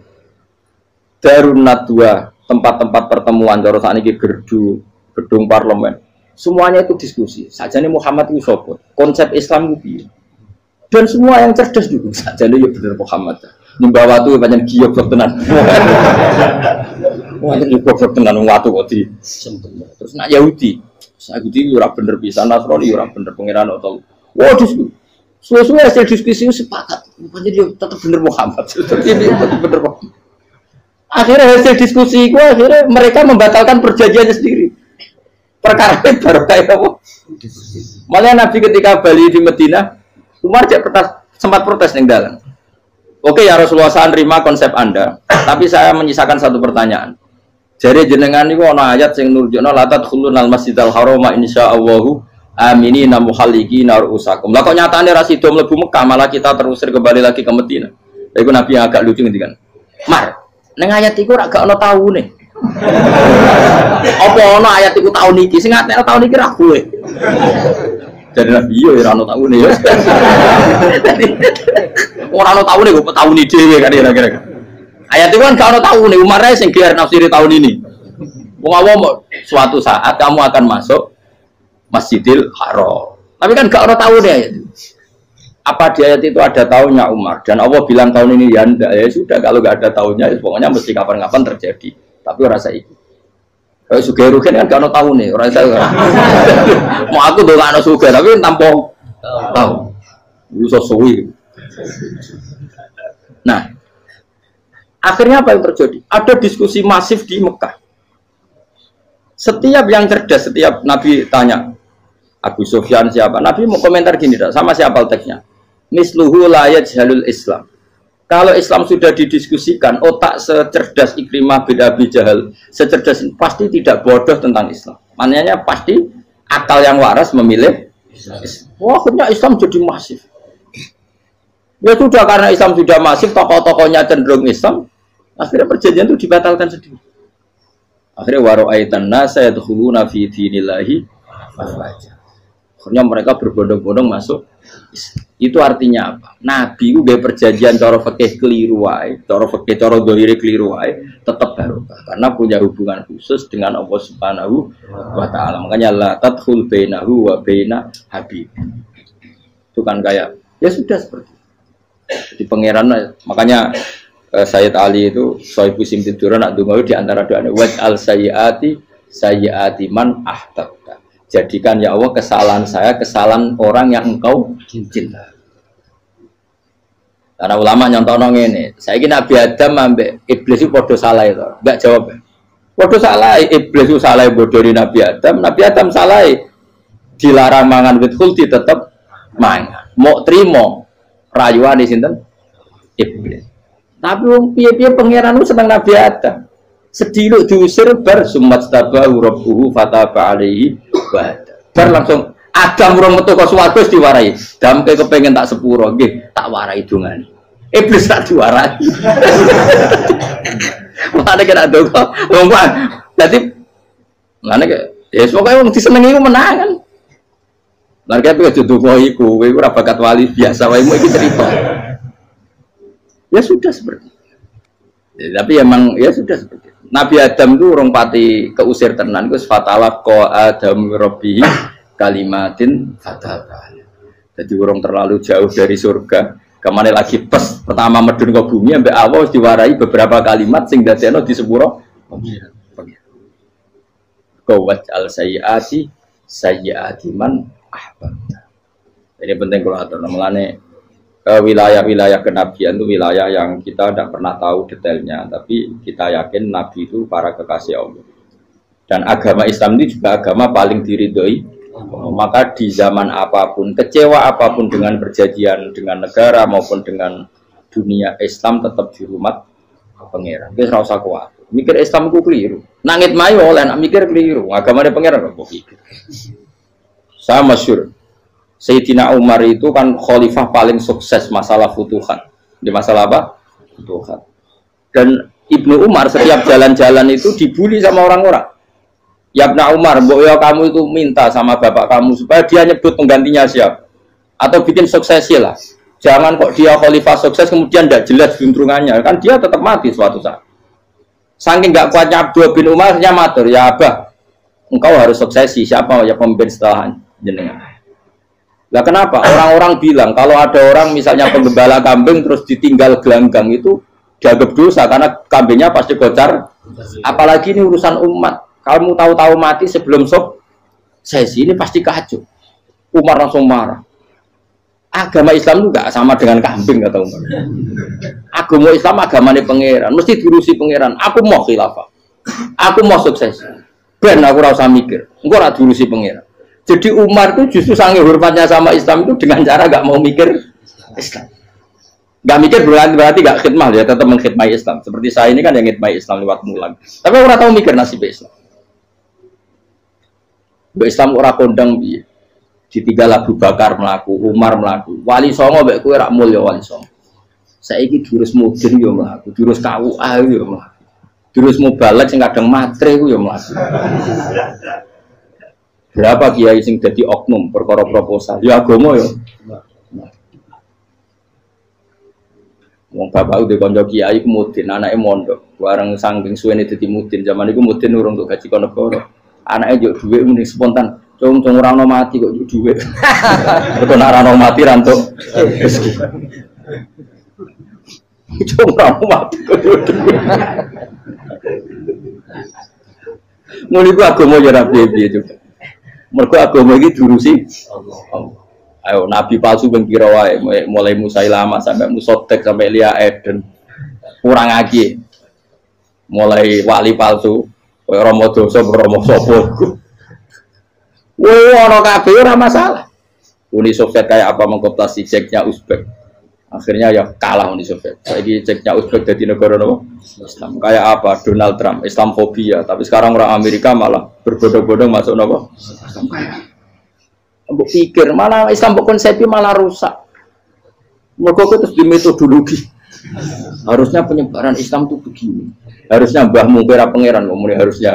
Darun Nadwa, tempat-tempat pertemuan, cara saat ini gerdu, gedung parlemen, semuanya itu diskusi. Sajane Muhammad itu sopot, konsep Islam itu, dan semua yang cerdas juga. Sajane ya bener Muhammad. Nyembah watu banyak giok tenan. Banyak giok tenan watu kok di. Terus nak Yahudi ora bener bisa, Nasrani ora bener pangeran atau. Wah diskusi. Suwe-suwe hasil diskusi sepakat. Rupanya dia tetap bener Muhammad. Ini tetap bener Muhammad. Akhirnya hasil diskusi itu akhirnya mereka membatalkan perjanjiannya sendiri. Perkara itu baru kayak apa? Malah Nabi ketika balik di Medina, Umar sempat protes yang dalam. Oke ya Rasulullah, saya terima konsep Anda, tapi saya menyisakan satu pertanyaan. Jadi jenengan itu ana ayat yang nurjukna la tadkhulunal masjidal harama insyaallahu aminina muhalliqina ru'usakum. Lah kok nyatane ra sida mlebu Mekah, malah kita terusir kembali lagi ke Medina. Iku Nabi yang agak lucu ngendikan. Mar, ning ayat iku ora gak ana taune. Apa ana ayat iku taun iki? Sing ngatene taun iki ra kowe. Jadi Nabi yo ora ana taune yo. Ora ana taune kok taun iki dhewe kan kira-kira. Ayat itu kan gak ana taune, Umar sing gear nafsiri tahun ini. Wong awam suatu saat kamu akan masuk Masjidil Haram. Tapi kan gak ada taune ayat itu. Apa di ayat itu ada tahunnya Umar dan Allah bilang tahun ini ya enggak, ya sudah kalau nggak ada tahunnya ya pokoknya mesti kapan-kapan terjadi, tapi rasa itu kalau suge rugen kan gak ada tahun nih orang saya mau aku tuh gak ada suge tapi tampung tahu lu sesuai. Nah akhirnya apa yang terjadi? Ada diskusi masif di Mekah. Setiap yang cerdas, setiap Nabi tanya Abu Sufyan siapa, Nabi mau komentar gini sama siapa teksnya. Misluhu la yajhalul Islam. Kalau Islam sudah didiskusikan, otak secerdas Ikrimah bin Abi Jahal, secerdas pasti tidak bodoh tentang Islam. Maknanya pasti akal yang waras memilih Islam. Wah, akhirnya Islam jadi masif. Ya sudah, karena Islam sudah masif, tokoh-tokohnya cenderung Islam, akhirnya perjanjian itu dibatalkan sendiri. Akhirnya waro'aitan nasa yadkhuluna fi dinillahi afwaja. Akhirnya mereka berbondong-bondong masuk. Itu artinya apa? Nabi udah perjanjian cara fikih keliru wae, cara fikih cara dzahire keliru wae, tetap barokah karena punya hubungan khusus dengan Allah Subhanahu wa taala. Makanya la tadkhul bainahu wa baina habib. Itu kan kayak ya sudah seperti itu. Di pangeran makanya Sayyid Ali itu Sohibu Simtiduran nak donga di antara doanya waj al sayyiati man ahtabta. Jadikan ya Allah kesalahan saya kesalahan orang yang engkau cinta. Karena ulama nyontono ngene, saiki Nabi Adam ambek iblis itu padha salah itu. Enggak jawab. Padha salah, iblis itu salah bodori Nabi Adam salah dilarang mangan wit khuldi tetep mangan. Mau trimo rayuane sinten? Iblis. Tapi wong piye-piye pangeran seneng Nabi Adam. Sedih lu diusir bar sumat tabahu rabbuhu fataba alaihi bar langsung Adam urung metu ka swarga wis diwarai. Damke kepengin tak sepuro nggih, tak warai dongane. Iblis tak diwarai. Mane kena donga, ngomong. Dadi ngene ke ya pokoke wong disenengi ku menang kan. Lan kaya aja donga iku, kowe ora bakat wali biasa wae iki cerita. Ya sudah seperti. Ya, tapi emang ya sudah seperti itu. Nabi Adam itu urung pati keusir tenan iku fatalaqa Adam rabbi kalimatin fataba. Jadi urung terlalu jauh dari surga. Kemana lagi pas pertama medun ke bumi ambek Allah wis diwarai beberapa kalimat sing dadekno di sepuro pengiran. Qawat al sayyiati man ahbabta. Ini penting kalau atur namanya wilayah-wilayah kenabian itu wilayah yang kita tidak pernah tahu detailnya, tapi kita yakin Nabi itu para kekasih Allah. Dan agama Islam ini juga agama paling diridhoi. Maka di zaman apapun, kecewa apapun dengan perjanjian dengan negara maupun dengan dunia, Islam tetap dihormat pangeran. Wis ora usah kuat. Mikir Islam ku keliru. Nangit mayu oleh nak mikir keliru. Agama pangeran kok pikir. Saya masyhur. Sayyidina Umar itu kan khalifah paling sukses masalah futuhat. Di masalah apa? Futuhat. Dan Ibnu Umar setiap jalan-jalan itu dibully sama orang-orang. Ya Ibnu Umar, mbok ya kamu itu minta sama bapak kamu supaya dia nyebut penggantinya siapa. Atau bikin suksesi lah. Jangan kok dia khalifah sukses kemudian tidak jelas juntrungannya. Kan dia tetap mati suatu saat. Saking nggak kuatnya Abdul bin Umar, dia matur, ya Abah, engkau harus suksesi. Siapa ya pemimpin setelah jenengan? Lah kenapa? Orang-orang bilang kalau ada orang misalnya penggembala kambing terus ditinggal gelanggang itu dianggap dosa karena kambingnya pasti kocar. Apalagi ini urusan umat. Kamu tahu-tahu mati sebelum sesi ini pasti kacau. Umar langsung marah. Agama Islam juga sama dengan kambing kata Umar. Agama Islam agamanya pangeran, mesti diurusi pangeran. Aku mau khilafah, aku mau sukses. Ben aku rasa mikir, engkau ora diurusi pangeran. Jadi Umar itu justru sangat hormatnya sama Islam itu dengan cara gak mau mikir Islam. Gak mikir berarti gak khidmah ya, tetap mengkhidmati Islam. Seperti saya ini kan yang khidmati Islam lewat mulan. Tapi orang tahu mikir nasib Islam. Islam ora kondang piye. Ditinggal Abu Bakar mlaku, Umar mlaku. Wali songo mek kowe rak mulya wali songo. Saiki jurus mudin yo mlaku, jurus KUA yo mlaku. Jurus mubalek sing kadang matre ku yo mlaku. Berapa kiai sing dadi oknum perkara proposal? Ya agama yo. Wong bapak udah kanca kiai ku mudin, anake mondok. Bareng saking suwene dadi mudin, zaman iku mudin urung untuk gaji negara. Anaknya juga duit mending spontan. Cung orang no mati kok duit. Betul orang no mati rantuk. Cung orang no mati kok duit. Mulai gua agama jadi biaya juga. Mereka agama ini durusi. Ayo Nabi palsu bengkira wae mulai Musailama sampai Musotek sampai Lia Eden. Kurang lagi. Mulai wali palsu. Romo dosa Romo sopo. Ono kabeh ora masalah. Uni Soviet kayak apa mengkooptasi ceknya Uzbek. Akhirnya ya kalah Uni Soviet. Saiki ceknya Uzbek jadi negara Islam. Kayak apa Donald Trump, Islamfobia, tapi sekarang orang Amerika malah berbondong-bondong masuk nopo? Islam kaya. Mbok pikir malah Islam konsepnya malah rusak. Mergo terus di metodologi. Harusnya penyebaran Islam itu begini. Harusnya mbahmu kira pangeran ngomongnya harusnya.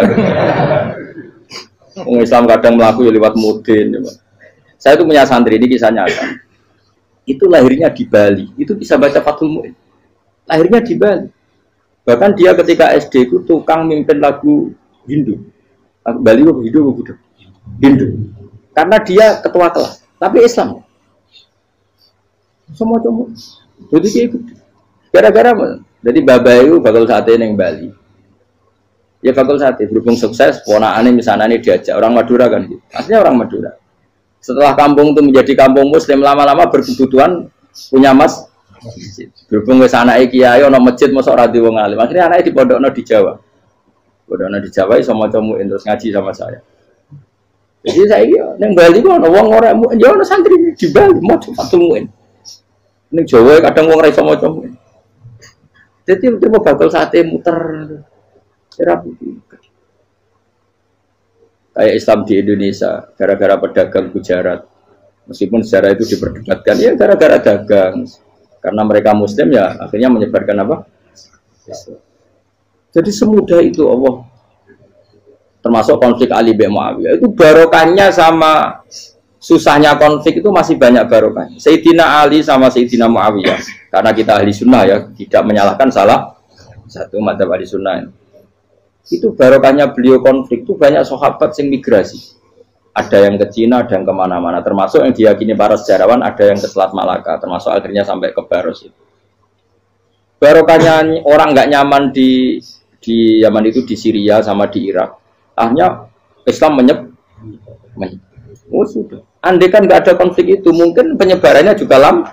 Orang Islam kadang melaku ya lewat mudin. Ya. Saya itu punya santri ini kisah nyata. Itu lahirnya di Bali. Itu bisa baca Fathul Mu'in. Lahirnya di Bali. Bahkan dia ketika SD itu tukang mimpin lagu Hindu. Lagu Bali itu Hindu apa Buddha? Hindu. Karena dia ketua kelas. Tapi Islam. Semua cuma. Jadi dia ikut. Gara-gara jadi bapak itu bakal sate yang Bali. Ya bakal sate berhubung sukses, ponakane misalnya ini diajak orang Madura kan gitu. Aslinya orang Madura. Setelah kampung itu menjadi kampung Muslim lama-lama berkebutuhan punya masjid. Berhubung wis anake kiai ana masjid mosok ora di wong alim. Akhirnya anake dipondokno di Jawa. Pondokno di Jawa iso maca muin terus ngaji sama saya. Jadi saya ning Bali ku ana wong ora muin, ya ana santri di Bali maca Fathul Muin. Ning Jawa kadang wong ora iso maca muin. Jadi cuma bakal sate muter. Kayak Islam di Indonesia, gara-gara pedagang Gujarat. Meskipun sejarah itu diperdebatkan, ya gara-gara dagang. Karena mereka Muslim ya akhirnya menyebarkan apa? Jadi semudah itu Allah. Termasuk konflik Ali bin Muawiyah. Itu barokahnya sama susahnya konflik itu masih banyak barokahnya. Sayyidina Ali sama Sayyidina Muawiyah. Karena kita ahli sunnah ya, tidak menyalahkan salah satu madzhab ahli sunnah. Itu barokahnya beliau konflik itu banyak sahabat yang migrasi. Ada yang ke Cina, ada yang kemana-mana. Termasuk yang diyakini para sejarawan, ada yang ke Selat Malaka. Termasuk akhirnya sampai ke Baros itu. Barokahnya orang nggak nyaman di Yaman itu, di Syria sama di Irak. Akhirnya Islam oh sudah. Andai kan nggak ada konflik itu, mungkin penyebarannya juga lama.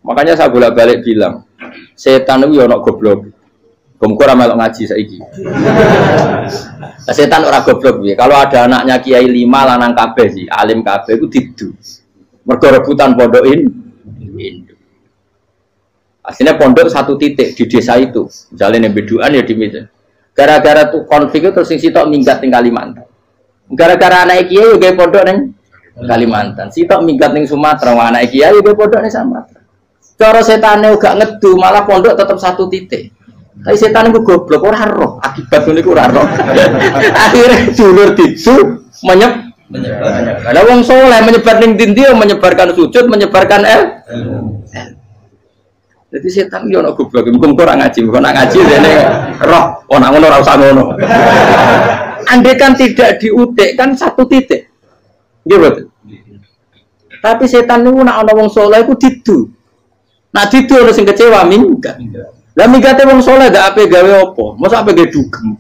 Makanya saya bolak-balik bilang, setan itu ono goblok. Gomko ora melok ngaji saiki. Setan ora goblok piye. Kalau ada anaknya kiai 5 lanang kabeh sih, alim kabeh iku didu. Mergo rebutan pondokin induk. Aslinya pondok satu titik di desa itu. Misalnya ning Beduan ya di Medan. Gara-gara tuh konflik itu terus sing sitok minggat ning Kalimantan. Gara-gara anak kiai yo gawe pondok ning Kalimantan. Sitok minggat ning Sumatera, anak kiai yo gawe pondok ning Sumatera. Cara setane gak ngedu, malah pondok tetap satu titik. Tapi setan itu goblok, ora roh. Akibat ini ora roh. Akhirnya dulur itu menyebar. Ada wong soleh menyebar ning ndi menyebarkan sujud, menyebarkan Jadi setan yo ono goblok. Muga ora ngaji, muga nak ngaji dene roh. Ono ngono ora usah ngono. Andai kan tidak diutik kan satu titik. Nggih betul. Tapi setan niku nak ana wong soleh iku didu. Nak didu ono sing kecewa minggat. Lah migate wong saleh gak ape gawe apa? Mosok ape gawe dugem.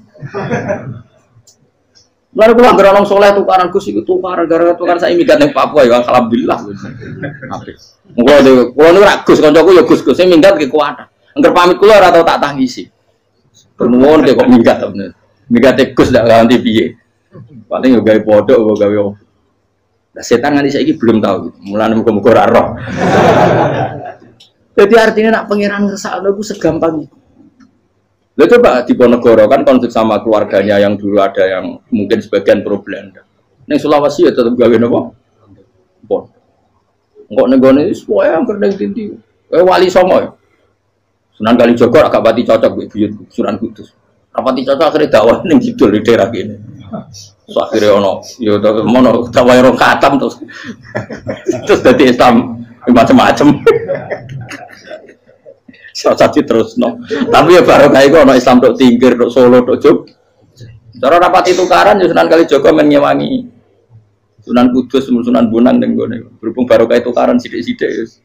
Lalu kula anggere wong saleh tukaran Gus iku tukaran gara-gara tukaran sak migat ning Papua ya alhamdulillah. Ape. Kula niku ra Gus kancaku ya Gus-Gus sing minggat ki kuat. Angger pamit kula ora tau tak tangisi. Nuwun kok minggat bener. Migate Gus ndak ganti piye. Paling yo gawe podok apa gawe apa. Lah setan nganti saiki belum tahu. Mulane muga-muga ora roh. Jadi artinya nak pangeran ngersakno itu segampang itu. Lalu coba di Ponegoro kan konflik sama keluarganya yang dulu ada yang mungkin sebagian pro Belanda. Neng Sulawesi ya tetap gawe napa? Pon. Engko nenggone wis wae angker ning tindi. Wali Songo ya. Sunan Kalijaga agak pati cocok mbek buyut Sunan Kudus. Rapati cocok akhirnya dakwah ning kidul di daerah kene. So akhirnya ono ya mono dakwah rong khatam terus dadi Islam macam-macam. Saja terus no. Tapi ya baru kayak gue no Islam dok Tinggir, dok Solo, dok Jog. Cara rapat tukaran ya Sunan Kalijaga menyewangi Sunan Kudus, Sunan Bonang dan gue berhubung baru kayak tukaran sidik-sidik.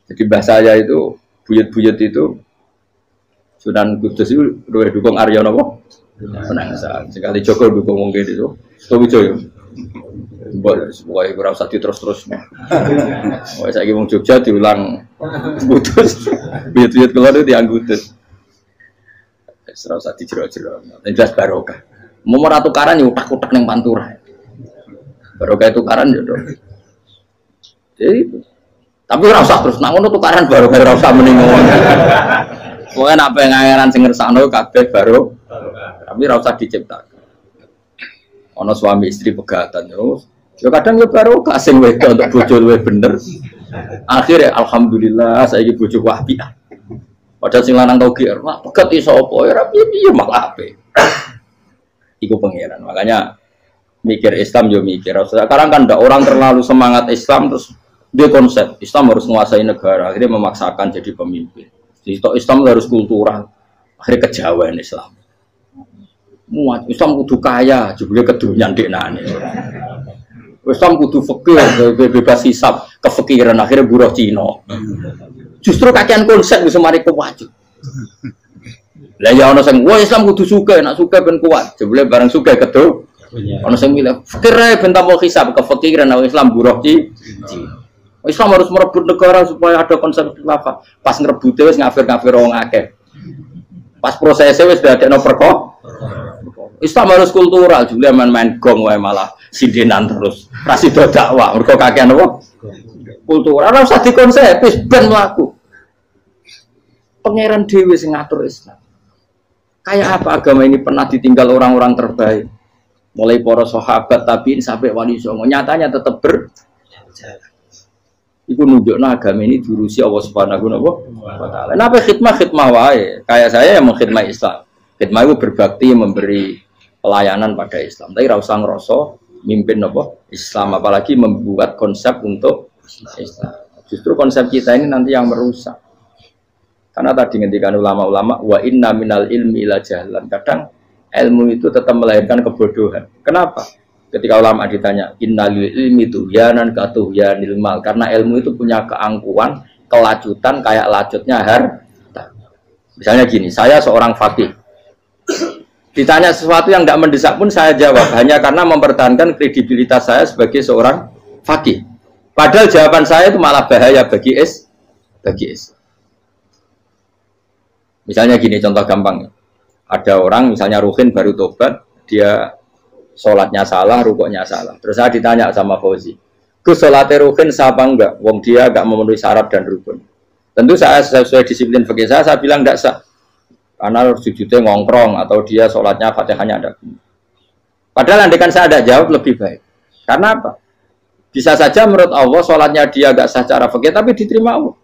Jadi bahasa saya itu buyut-buyut itu Sunan Kudus itu dukung Arya nopo. Penangsa. Sekali Joko dukung mungkin itu. Stowijoyo. Pokoknya kurang usah terus-terus. Wah, saya ingin Jogja diulang putus. Buyut-buyut keluar itu dianggutus. Serau usah dijero-jero. Yang jelas barokah. Mau tukaran ya utak-utak yang pantura. Barokah tukaran ya dong. Jadi itu. Tapi ora usah terus nak ngono tukaran barokah ora usah mending ngono. Pokoke nek pengangeran sing ngersakno kabeh baro. Tapi ora usah diciptakan. Ana suami istri pegatan terus. Ya kadang ya baru kasing wedok untuk bojo luwih bener. Akhirnya alhamdulillah saiki bojo wapiah. Padahal sing lanang tau GR, wah pegat iso apa ya piye malah ape. Iku pangeran. Makanya mikir Islam yo mikir. Sekarang kan ndak orang terlalu semangat Islam terus dia konsep Islam harus menguasai negara, akhirnya memaksakan jadi pemimpin. Jadi Islam harus kultural. Akhirnya kejauhan Islam. Muat Islam kudu kaya, jebule kedunyan deknane. Islam kudu fakir, bebas hisab, kefikiran akhirnya buruh Cina. Justru kakean konsep bisa mari kewajib. Lah ya ana sing wah Islam kudu suka, nak suka ben kuat. Jebule bareng suka kedo. Ana sing milih fakir ben tambah hisab, kefikiran Islam buruh Cina. Islam harus merebut negara supaya ada konsep khilafah. Pas ngerebute wis ngafir-ngafir wong akeh. Pas prosesnya wis dadekno perkara. Islam harus kultural, juga main-main gong wae malah sindinan terus. Ra sida dakwah, mergo kakean apa? Kultural ora usah dikonsep, wis ben mlaku. Pangeran Dewi sing ngatur Islam. Kayak apa agama ini pernah ditinggal orang-orang terbaik? Mulai para sahabat tabiin sampai wali songo, nyatanya tetap berjalan. Iku nunjukno agama ini diurusi Allah Subhanahu wa taala. Napa khidmah wae. Kayak saya yang mengkhidmati Islam. Khidmah itu berbakti memberi pelayanan pada Islam. Tapi ra usah ngrasa mimpin Islam, apalagi membuat konsep untuk Islam. Justru konsep kita ini nanti yang merusak. Karena tadi ngendikan ulama-ulama wa inna minal ilmi ila jahlan. Kadang ilmu itu tetap melahirkan kebodohan. Kenapa? Ketika ulama ditanya innalil ilmi tuhyanan katuhyanil mal, karena ilmu itu punya keangkuhan, kelacutan kayak lacutnya harta. Misalnya gini, saya seorang faqih. Ditanya sesuatu yang tidak mendesak pun saya jawab hanya karena mempertahankan kredibilitas saya sebagai seorang faqih. Padahal jawaban saya itu malah bahaya bagi Islam. Misalnya gini, contoh gampang. Ada orang misalnya Ruhin baru tobat, dia sholatnya salah, rukuknya salah. Terus saya ditanya sama Fauzi, Gus sholatnya Ruhin sah apa enggak? Wong dia enggak memenuhi syarat dan rukun. Tentu saya sesuai disiplin fikih saya bilang enggak sah. Karena sujudnya ngongkrong atau dia sholatnya fatihahnya ada. Padahal andaikan saya ada jawab lebih baik. Karena apa? Bisa saja menurut Allah sholatnya dia enggak sah secara fikih tapi diterima Allah.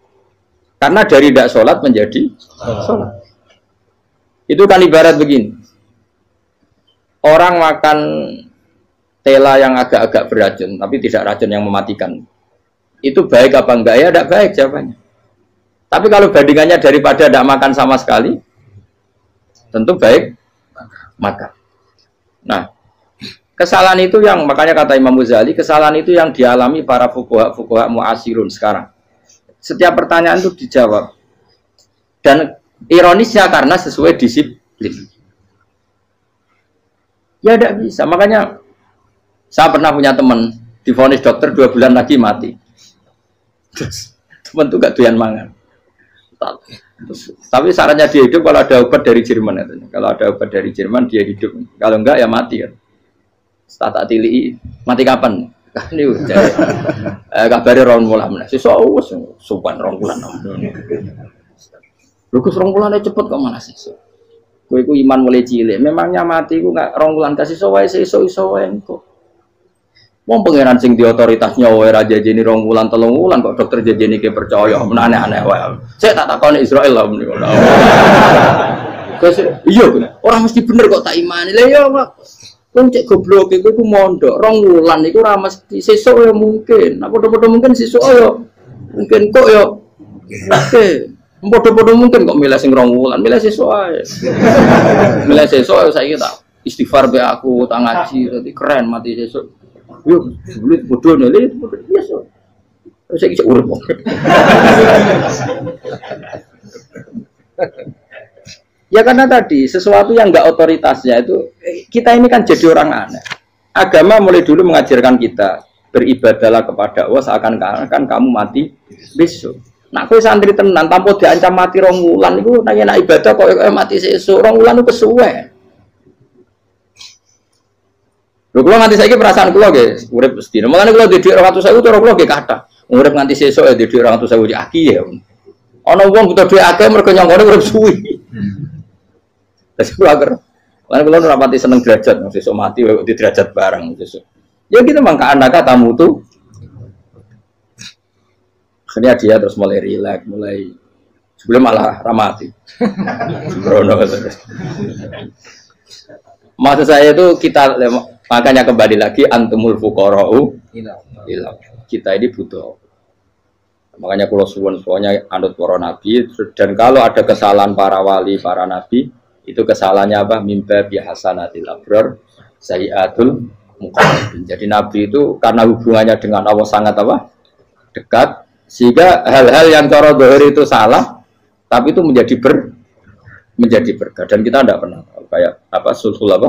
Karena dari tidak sholat menjadi sholat. Itu kan ibarat begini. Orang makan tela yang agak-agak beracun, tapi tidak racun yang mematikan. Itu baik apa enggak? Ya tidak baik jawabannya. Tapi kalau bandingannya daripada tidak makan sama sekali, tentu baik makan. Nah, kesalahan itu yang, makanya kata Imam Ghazali, kesalahan itu yang dialami para fuqaha mu'asirun sekarang. Setiap pertanyaan itu dijawab. Dan ironisnya karena sesuai disiplin. Ya tidak bisa. Makanya saya pernah punya teman divonis dokter 2 bulan lagi mati. Terus teman itu gak doyan mangan. Tapi sarannya dia hidup kalau ada obat dari Jerman. Kalau ada obat dari Jerman dia hidup. Kalau enggak ya mati kan. Tak tili mati kapan? Kan niku kabare rong wulan. Sesuk wis sopan rong wulan. Lho Gus rong wulane cepet kok mana sesuk. Kowe iku iman mulai cilik. Memangnya mati iku enggak rong wulan kasih wae sesuk iso wae engko. Wong pangeran sing di otoritasnya wae ra jajeni rong wulan 3 wulan kok dokter jajeni ke percaya. Men aneh-aneh wae. Sik tak takoni Israil lah meniku. Gus iya orang mesti bener kok tak imani. Lah ya kok cek goblok iku mondok 2 wulan iku ora mesti sesuk ya mungkin. Apa padha-padha mungkin sesuk ya. Mungkin kok ya. Oke. Padha-padha mungkin kok milih sing 2 wulan, milih sesuk ae. Milih sesuk saiki tak istighfar be aku, tak ngaji dadi keren mati sesuk. Yo, sulit bodoh nele biasa. Saiki cek urip. Ya karena tadi sesuatu yang enggak otoritasnya itu kita ini kan jadi orang aneh. Agama mulai dulu mengajarkan kita beribadahlah kepada Allah seakan-akan kamu mati besok. Nak kowe santri tenan tanpa diancam mati 2 wulan iku nanya nak ibadah kok mati sesuk 2 wulan itu kesuwe. Lho kula nganti saiki perasaan kula nggih urip sedina. Mulane kula ndek 200.000 cara kula nggih kathah. Urip nganti sesuk ya ndek 200.000 aki ya. Ana wong butuh dhuwit akeh mergo nyangkone urip suwi. Terus kula agar, karena kula rapati seneng derajat, sesuk mati di derajat bareng sesuk. Ya kita mangka anak tamu tuh. Akhirnya dia terus mulai rileks, mulai sebelum malah ramati. Maksud saya itu kita makanya kembali lagi antumul fuqara'u ila. Kita ini butuh. Makanya kula suwun semuanya anut para nabi dan kalau ada kesalahan para wali, para nabi itu kesalahannya apa? Mimba bihasanatil abrar sayyiatul muqarrabin. Jadi nabi itu karena hubungannya dengan Allah sangat apa? Dekat sehingga hal-hal yang cara zahir itu salah tapi itu menjadi berkah dan kita tidak pernah tahu kayak apa sulhul apa?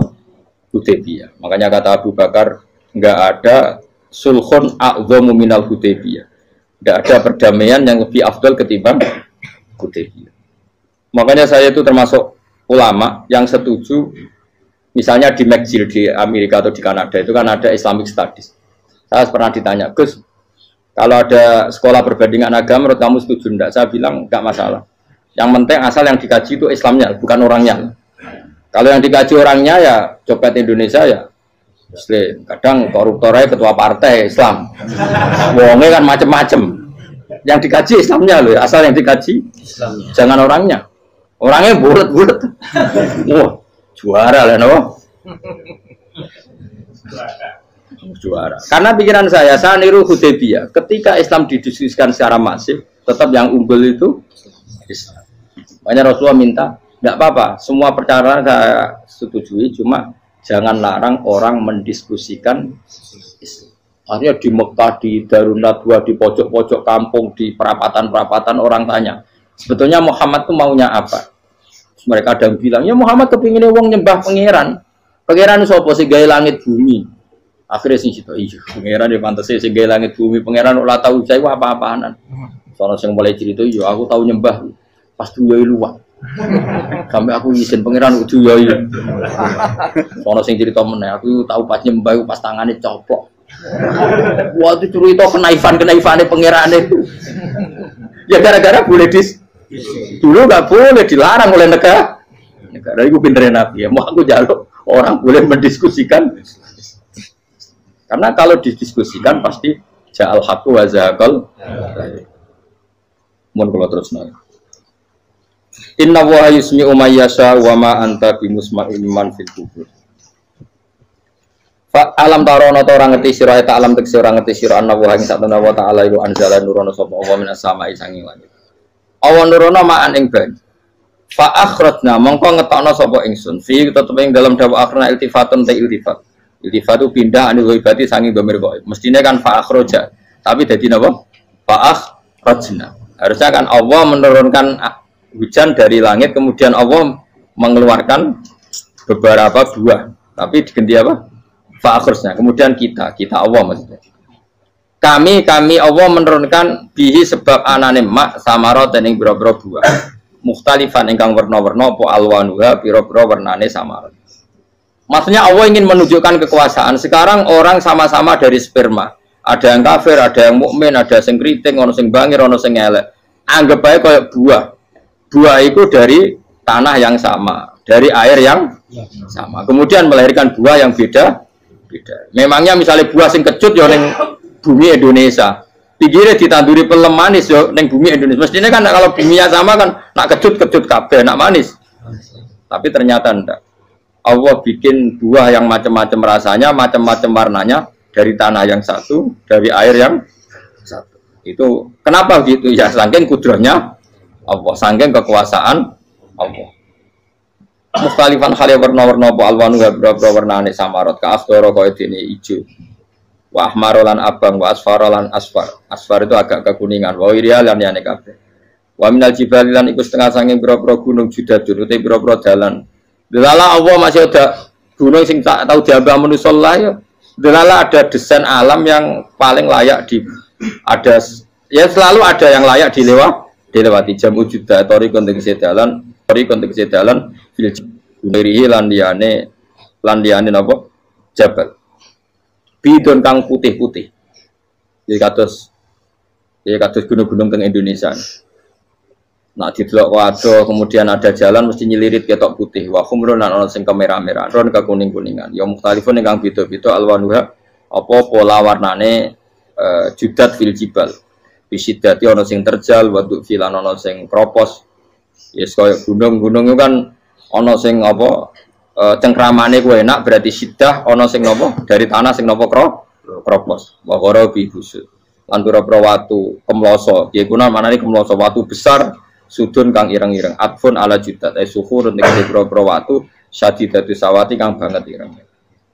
Hudaybiyah. Makanya kata Abu Bakar enggak ada sulhun a'dhamu minal Hudaybiyah. Enggak ada perdamaian yang lebih afdal ketimbang Hudaybiyah. Makanya saya itu termasuk ulama yang setuju misalnya di McGill di Amerika atau di Kanada itu kan ada Islamic Studies. Saya pernah ditanya, Gus, kalau ada sekolah perbandingan agama menurut kamu setuju enggak? Saya bilang enggak masalah. Yang penting asal yang dikaji itu Islamnya, bukan orangnya. Kalau yang dikaji orangnya ya copet Indonesia ya Muslim. Kadang koruptornya ketua partai Islam. Wonge kan macem-macem. Yang dikaji Islamnya loh, asal yang dikaji Islamnya. Jangan orangnya. Orangnya bulat-bulat. Wah, juara lah no. Juara. Karena pikiran saya niru Hudaybiyah. Ketika Islam didiskusikan secara masif, tetap yang unggul itu Islam. Makanya Rasulullah minta, tidak apa-apa, semua perkara saya setujui, cuma jangan larang orang mendiskusikan Islam. Artinya di Mekah, di Darun Nadwa, di pojok-pojok kampung, di perapatan-perapatan orang tanya, sebetulnya Muhammad itu maunya apa? Mereka ada yang bilang, ya Muhammad kepinginnya wong nyembah pangeran. Pangeran itu apa sih gaya langit bumi? Akhirnya sih itu, iya, pangeran di pantasnya sih gaya langit bumi. Pangeran ulah tahu saya apa-apaanan. Soalnya yang mulai cerita, iya aku tahu nyembah pas tuyoi luwak. Sampai aku izin pangeran tuyoi. Soalnya yang cerita mana, aku tahu pas nyembah pas tangannya coplok. Wah itu cerita kenaifan-kenaifannya pangeran itu. Ya gara-gara boleh dulu nggak boleh dilarang oleh negara. Negara itu pinterin Nabi ya. Mau aku jaluk orang boleh mendiskusikan. Karena kalau didiskusikan pasti ja'al haqqu wa zahaqal. Mun kula terusna. Inna wa yusmi'u may yasha wa ma anta bimusma'in man fil kubur. Fa alam tarono ta ora ngerti sira ta alam tekse ora ngerti sira ana wa ing satuna wa ta'ala iku anzala nurono sapa Allah minas sama'i sanging langit. Awan nurono ma'an ing banyu. Fa akhrajna mongko ngetokno sapa ingsun fi tetep ing dalam dawa akhirna iltifatun ta iltifat. Iltifat itu pindah anil ghaibati sanging dhamir ghaib. Mestine kan fa akhraja, tapi dadi napa? Fa akhrajna. Harusnya kan Allah menurunkan hujan dari langit, kemudian Allah mengeluarkan beberapa buah. Tapi diganti apa? Fa akhrajna. Kemudian kita Allah maksudnya. Kami Allah menurunkan bihi sebab anane mak samarat ing boro-boro buah. Mukhtalifan ingkang werna-werna apa alwanuha pira-pira wernane samarat. Maksudnya Allah ingin menunjukkan kekuasaan. Sekarang orang sama-sama dari sperma. Ada yang kafir, ada yang mukmin, ada yang kriting, ono sing bangir, ono sing elek. Anggap aja kayak buah. Buah itu dari tanah yang sama, dari air yang sama. Kemudian melahirkan buah yang beda. Memangnya misalnya buah sing kecut ya ning bumi Indonesia. Pinggirnya ditanduri pelem manis yo ning bumi Indonesia. Mestinya kan kalau buminya sama kan nak kecut kabeh, nak manis. Tapi ternyata enggak. Allah bikin buah yang macam-macam rasanya, macam-macam warnanya dari tanah yang satu, dari air yang satu. Itu kenapa gitu? Ya saking kudrahnya Allah, saking kekuasaan Allah. Mustalifan khali warna-warna apa alwanu berapa warnane samarat ka asdoro kaya dene ijo. Wa ahmarolan abang wa asfarolan asfar. Asfar itu agak kekuningan. Wa irial lan yane kabeh. Wa minal jibali lan iku setengah saking pira-pira gunung judadun utawa pira-pira dalan. Delala Allah masih ada gunung sing tak tahu diambah manusia lah ya. Delala ada desain alam yang paling layak ada ya selalu ada yang layak dilewati jam wujuda tori kontek sedalan fil gunirihi landiane napa jabal bidon kang putih-putih jadi kados gunung-gunung teng Indonesia. Nak didelok waduh kemudian ada jalan mesti nyelirit ketok putih wa khumrun lan ana sing kemerah-merah ron kekuning-kuningan ya mukhtalifun ingkang beda-beda alwanuha apa pola warnane judat fil jibal bisidati ana sing terjal waduk filan ana sing kropos yes kaya gunung-gunung itu kan ana sing apa cengkramane ku enak berarti sidah ana sing napa dari tanah sing napa kropos wa qarabi busud lan pira-pira watu kemloso ya kuna manane kemloso watu besar sudun kang ireng-ireng atfun ala judat suhur nek pira-pira watu syadidatu sawati kang banget ireng.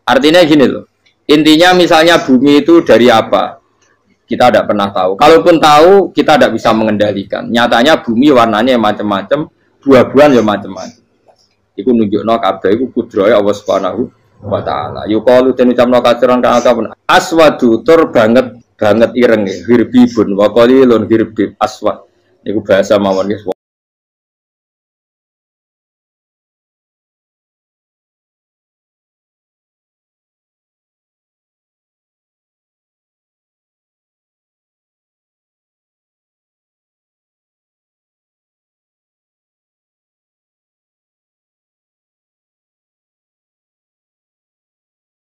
Artinya gini loh. Intinya misalnya bumi itu dari apa? Kita tidak pernah tahu. Kalaupun tahu, kita tidak bisa mengendalikan. Nyatanya bumi warnanya macam-macam, buah-buahan ya macam-macam. Iku nunjukno kabeh iku kudrahe Allah Subhanahu wa taala. Yuqalu den ucapno kaciran kang akeh aswadu tur banget ireng hirbibun wa qalilun hirbib aswad. Niku bahasa mawon